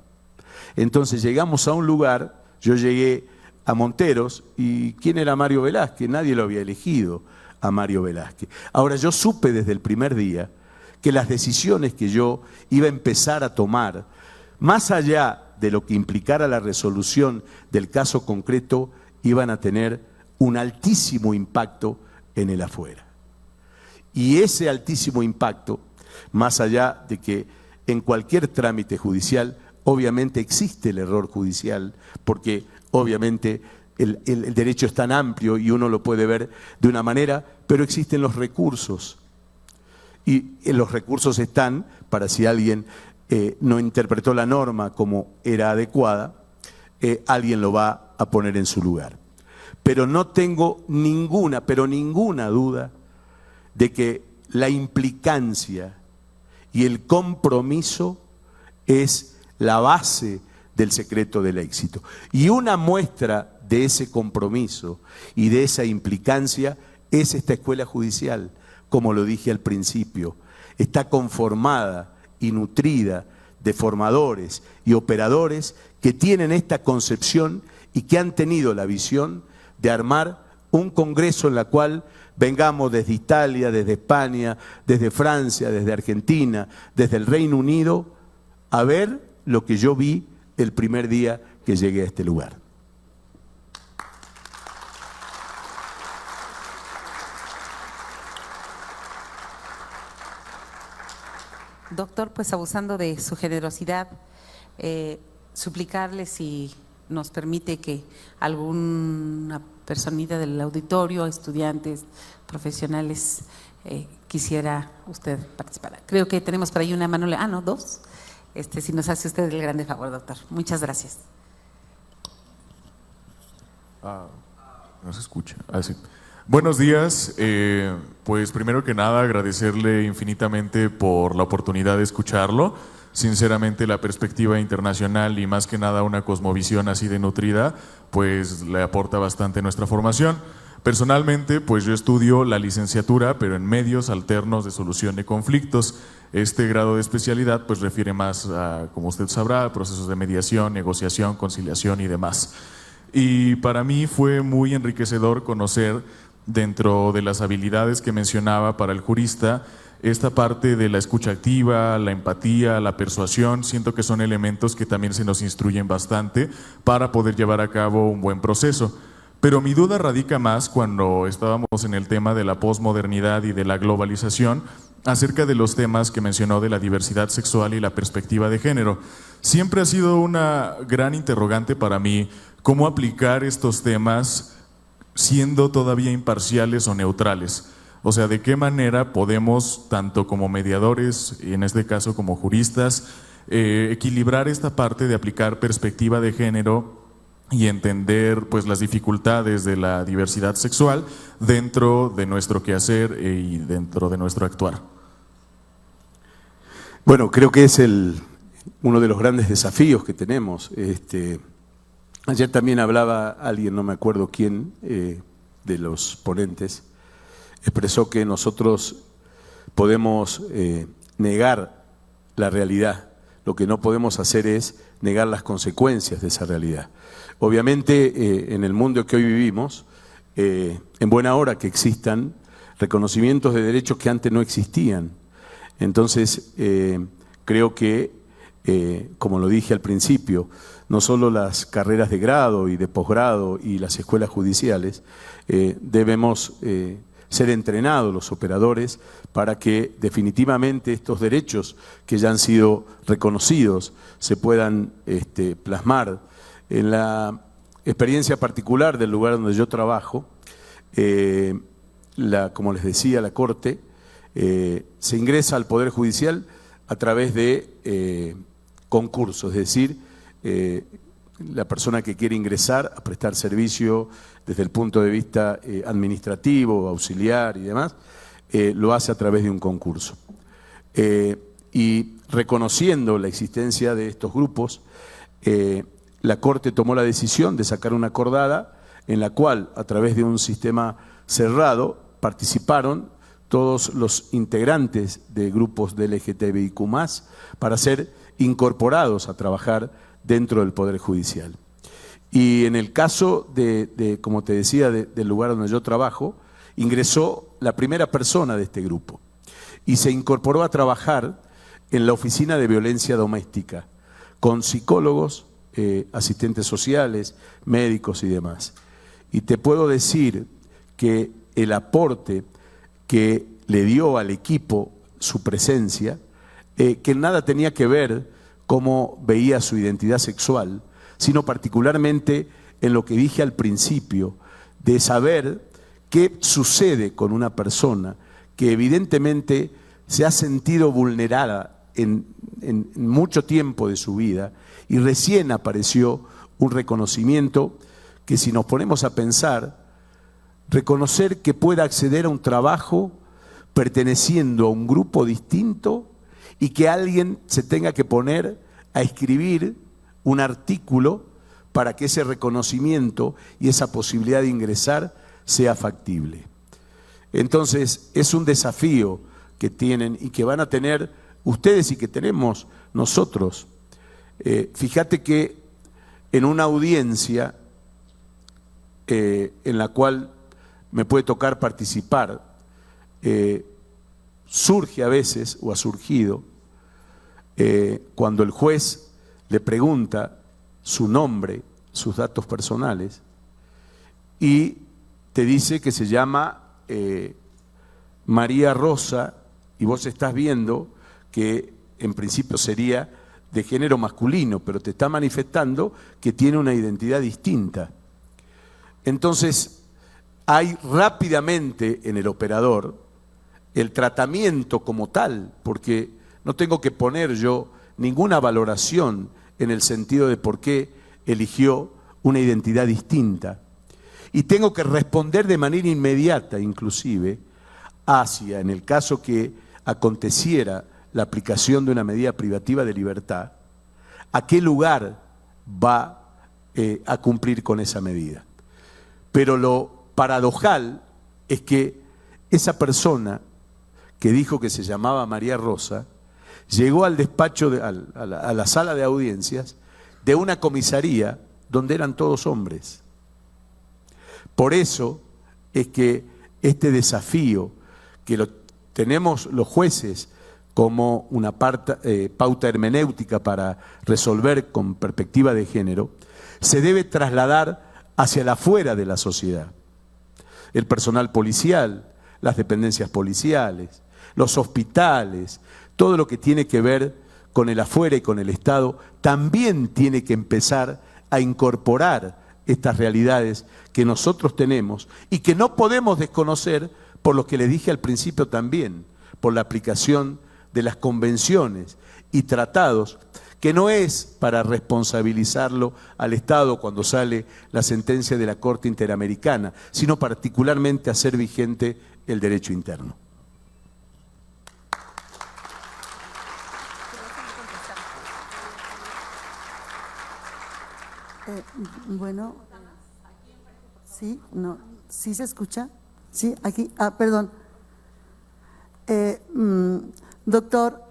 Entonces llegamos a un lugar, yo llegué a Monteros, y ¿quién era Mario Velázquez? Nadie lo había elegido a Mario Velázquez. Ahora, yo supe desde el primer día que las decisiones que yo iba a empezar a tomar, más allá de lo que implicara la resolución del caso concreto, iban a tener un altísimo impacto en el afuera. Y ese altísimo impacto, más allá de que en cualquier trámite judicial, obviamente existe el error judicial, porque obviamente el derecho es tan amplio y uno lo puede ver de una manera, pero existen los recursos. Y los recursos están para si alguien no interpretó la norma como era adecuada, alguien lo va a poner en su lugar. Pero no tengo ninguna duda de que la implicancia y el compromiso es la base del secreto del éxito. Y una muestra de ese compromiso y de esa implicancia es esta escuela judicial, como lo dije al principio. Está conformada y nutrida de formadores y operadores que tienen esta concepción y que han tenido la visión de armar un congreso en la cual vengamos desde Italia, desde España, desde Francia, desde Argentina, desde el Reino Unido, a ver lo que yo vi el primer día que llegué a este lugar. Doctor, pues abusando de su generosidad, suplicarle si nos permite que alguna personita del auditorio, estudiantes, profesionales, quisiera usted participar. Creo que tenemos por ahí una mano, no, dos. Si nos hace usted el grande favor, doctor. Muchas gracias. No se escucha. Sí. Buenos días. Pues primero que nada agradecerle infinitamente por la oportunidad de escucharlo. Sinceramente la perspectiva internacional y más que nada una cosmovisión así de nutrida, pues le aporta bastante nuestra formación. Personalmente, pues yo estudio la licenciatura, pero en medios alternos de solución de conflictos. Este grado de especialidad pues refiere más a, como usted sabrá, procesos de mediación, negociación, conciliación y demás. Y para mí fue muy enriquecedor conocer dentro de las habilidades que mencionaba para el jurista, esta parte de la escucha activa, la empatía, la persuasión. Siento que son elementos que también se nos instruyen bastante para poder llevar a cabo un buen proceso. Pero mi duda radica más cuando estábamos en el tema de la posmodernidad y de la globalización, acerca de los temas que mencionó de la diversidad sexual y la perspectiva de género. Siempre ha sido una gran interrogante para mí cómo aplicar estos temas siendo todavía imparciales o neutrales. O sea, de qué manera podemos, tanto como mediadores, y en este caso como juristas, equilibrar esta parte de aplicar perspectiva de género y entender pues las dificultades de la diversidad sexual dentro de nuestro quehacer y dentro de nuestro actuar. Bueno, creo que es uno de los grandes desafíos que tenemos. Ayer también hablaba alguien, no me acuerdo quién, de los ponentes, expresó que nosotros podemos negar la realidad. Lo que no podemos hacer es negar las consecuencias de esa realidad. Obviamente, en el mundo que hoy vivimos, en buena hora que existan reconocimientos de derechos que antes no existían. Entonces, creo que, como lo dije al principio, no solo las carreras de grado y de posgrado y las escuelas judiciales, debemos ser entrenados los operadores para que definitivamente estos derechos que ya han sido reconocidos se puedan plasmar. En la experiencia particular del lugar donde yo trabajo, como les decía, la Corte se ingresa al Poder Judicial a través de concursos, es decir, la persona que quiere ingresar a prestar servicio desde el punto de vista administrativo, auxiliar y demás, lo hace a través de un concurso. Y reconociendo la existencia de estos grupos, la Corte tomó la decisión de sacar una acordada en la cual, a través de un sistema cerrado, participaron todos los integrantes de grupos de LGTBIQ+, para ser incorporados a trabajar dentro del Poder Judicial. Y en el caso como te decía, del lugar donde yo trabajo, ingresó la primera persona de este grupo y se incorporó a trabajar en la Oficina de Violencia Doméstica, con psicólogos, asistentes sociales, médicos y demás. Y te puedo decir que el aporte que le dio al equipo su presencia, que nada tenía que ver cómo veía su identidad sexual, sino particularmente en lo que dije al principio, de saber qué sucede con una persona que evidentemente se ha sentido vulnerada en mucho tiempo de su vida, y recién apareció un reconocimiento que, si nos ponemos a pensar, reconocer que pueda acceder a un trabajo perteneciendo a un grupo distinto y que alguien se tenga que poner a escribir un artículo para que ese reconocimiento y esa posibilidad de ingresar sea factible. Entonces, es un desafío que tienen y que van a tener ustedes y que tenemos nosotros. Fíjate que en una audiencia en la cual me puede tocar participar, surge a veces, o ha surgido, cuando el juez le pregunta su nombre, sus datos personales, y te dice que se llama María Rosa, y vos estás viendo que en principio sería de género masculino, pero te está manifestando que tiene una identidad distinta. Entonces, hay rápidamente en el operador el tratamiento como tal, porque no tengo que poner yo ninguna valoración en el sentido de por qué eligió una identidad distinta. Y tengo que responder de manera inmediata, inclusive, hacia, en el caso que aconteciera la aplicación de una medida privativa de libertad, a qué lugar va a cumplir con esa medida. Pero lo paradojal es que esa persona que dijo que se llamaba María Rosa llegó al despacho, a la sala de audiencias de una comisaría donde eran todos hombres. Por eso es que este desafío que lo tenemos los jueces como una pauta hermenéutica para resolver con perspectiva de género, se debe trasladar hacia la afuera de la sociedad. El personal policial, las dependencias policiales, los hospitales, todo lo que tiene que ver con el afuera y con el Estado, también tiene que empezar a incorporar estas realidades que nosotros tenemos y que no podemos desconocer, por lo que le dije al principio también, por la aplicación de las convenciones y tratados, que no es para responsabilizarlo al Estado cuando sale la sentencia de la Corte Interamericana, sino particularmente hacer vigente el derecho interno. Bueno, sí, no, ¿sí se escucha? Sí, aquí, perdón. Doctor,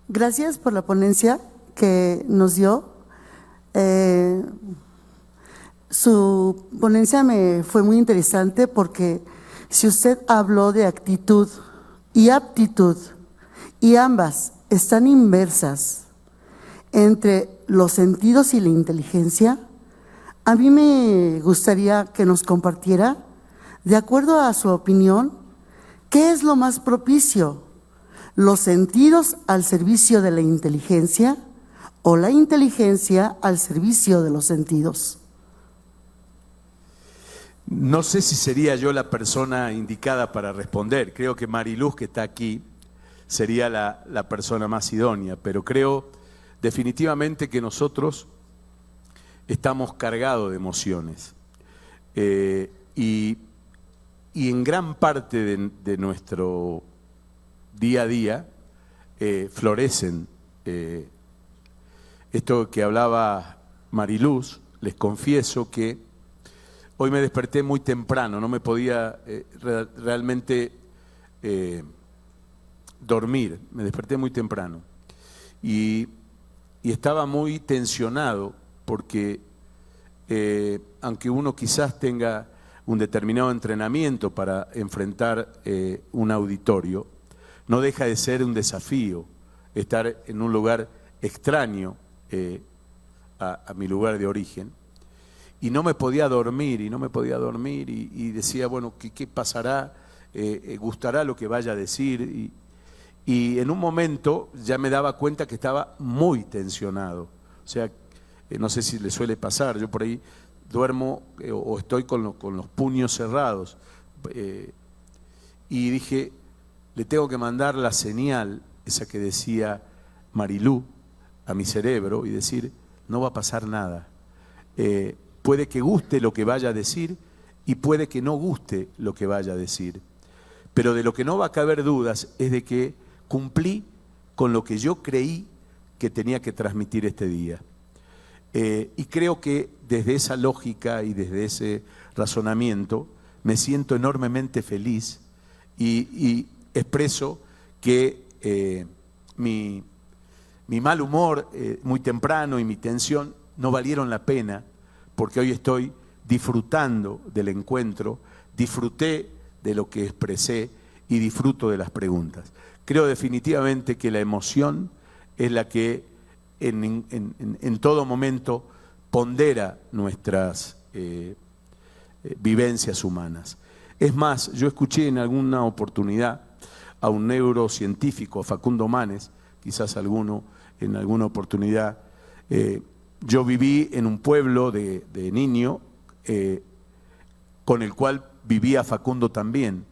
gracias por la ponencia que nos dio. Su ponencia me fue muy interesante porque si usted habló de actitud y aptitud y ambas están inversas entre los sentidos y la inteligencia, a mí me gustaría que nos compartiera, de acuerdo a su opinión, ¿qué es lo más propicio? ¿Los sentidos al servicio de la inteligencia o la inteligencia al servicio de los sentidos? No sé si sería yo la persona indicada para responder. Creo que Mariluz, que está aquí, sería la persona más idónea, pero creo definitivamente que nosotros estamos cargados de emociones y en gran parte de nuestro día a día florecen. Esto que hablaba Mariluz, les confieso que hoy me desperté muy temprano, no me podía realmente dormir, me desperté muy temprano y estaba muy tensionado porque aunque uno quizás tenga un determinado entrenamiento para enfrentar un auditorio, no deja de ser un desafío estar en un lugar extraño a mi lugar de origen. Y no me podía dormir, y decía, bueno, ¿qué pasará? ¿Gustará lo que vaya a decir? Y en un momento ya me daba cuenta que estaba muy tensionado. O sea, no sé si le suele pasar, yo por ahí duermo o estoy con los puños cerrados. Y dije, le tengo que mandar la señal, esa que decía Marilú, a mi cerebro y decir, no va a pasar nada. Puede que guste lo que vaya a decir y puede que no guste lo que vaya a decir. Pero de lo que no va a caber dudas es de que cumplí con lo que yo creí que tenía que transmitir este día. Y creo que desde esa lógica y desde ese razonamiento me siento enormemente feliz y expreso que mi mal humor muy temprano y mi tensión no valieron la pena, porque hoy estoy disfrutando del encuentro, disfruté de lo que expresé y disfruto de las preguntas. Creo definitivamente que la emoción es la que en todo momento pondera nuestras vivencias humanas. Es más, yo escuché en alguna oportunidad a un neurocientífico, a Facundo Manes, quizás alguno en alguna oportunidad. Yo viví en un pueblo de niño con el cual vivía Facundo también,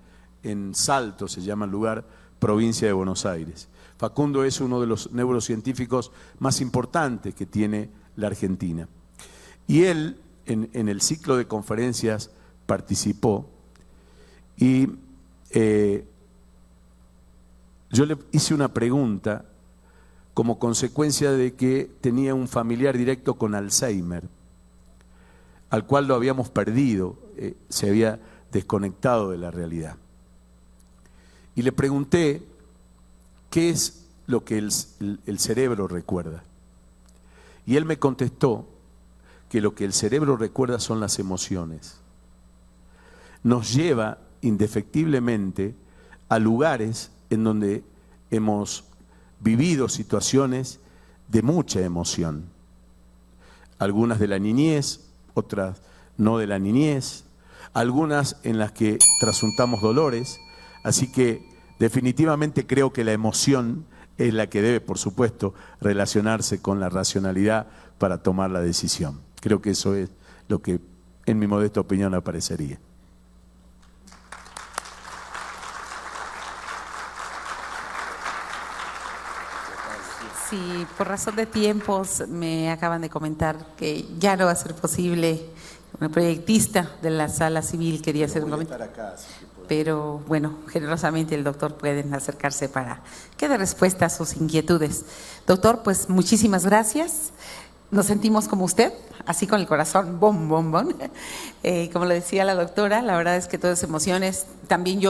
en Salto se llama el lugar, provincia de Buenos Aires. Facundo es uno de los neurocientíficos más importantes que tiene la Argentina. Y él en el ciclo de conferencias participó y yo le hice una pregunta como consecuencia de que tenía un familiar directo con Alzheimer, al cual lo habíamos perdido, se había desconectado de la realidad. Y le pregunté, ¿qué es lo que el cerebro recuerda? Y él me contestó que lo que el cerebro recuerda son las emociones. Nos lleva indefectiblemente a lugares en donde hemos vivido situaciones de mucha emoción. Algunas de la niñez, otras no de la niñez, algunas en las que trasuntamos dolores. Así que definitivamente creo que la emoción es la que debe, por supuesto, relacionarse con la racionalidad para tomar la decisión. Creo que eso es lo que, en mi modesta opinión, aparecería. Sí, por razón de tiempos me acaban de comentar que ya no va a ser posible. Una proyectista de la Sala Civil quería hacer un comentario. Pero bueno, generosamente el doctor puede acercarse para que dé respuesta a sus inquietudes. Doctor, pues muchísimas gracias. Nos sentimos como usted, así con el corazón, bom, bom, bom. Como le decía la doctora, la verdad es que todas emociones, también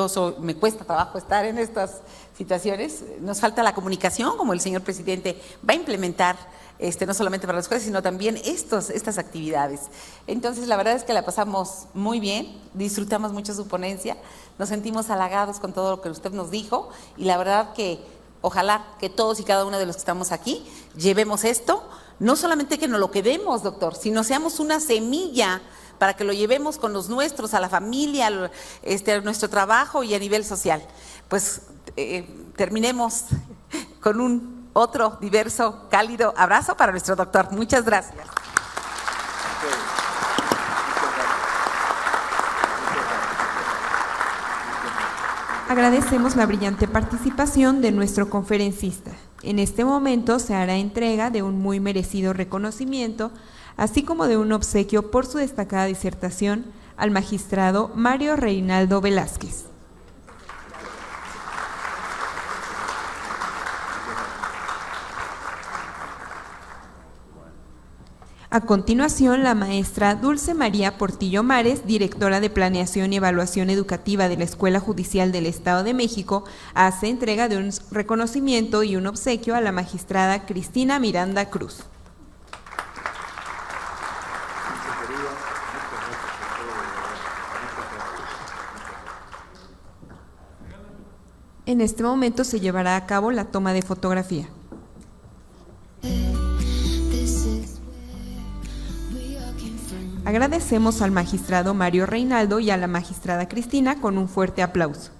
me cuesta trabajo estar en estas situaciones. Nos falta la comunicación, como el señor presidente va a implementar, no solamente para los jueces, sino también estas actividades. Entonces, la verdad es que la pasamos muy bien, disfrutamos mucho su ponencia, nos sentimos halagados con todo lo que usted nos dijo y la verdad que ojalá que todos y cada uno de los que estamos aquí llevemos esto, no solamente que nos lo quedemos, doctor, sino seamos una semilla para que lo llevemos con los nuestros, a la familia, a nuestro trabajo y a nivel social. Pues terminemos con un otro diverso, cálido abrazo para nuestro doctor. Muchas gracias. Agradecemos la brillante participación de nuestro conferencista. En este momento se hará entrega de un muy merecido reconocimiento, así como de un obsequio por su destacada disertación al magistrado Mario Reinaldo Velázquez. A continuación, la maestra Dulce María Portillo Mares, directora de Planeación y Evaluación Educativa de la Escuela Judicial del Estado de México, hace entrega de un reconocimiento y un obsequio a la magistrada Cristina Miranda Cruz. En este momento se llevará a cabo la toma de fotografía. Agradecemos al magistrado Mario Reinaldo y a la magistrada Cristina con un fuerte aplauso.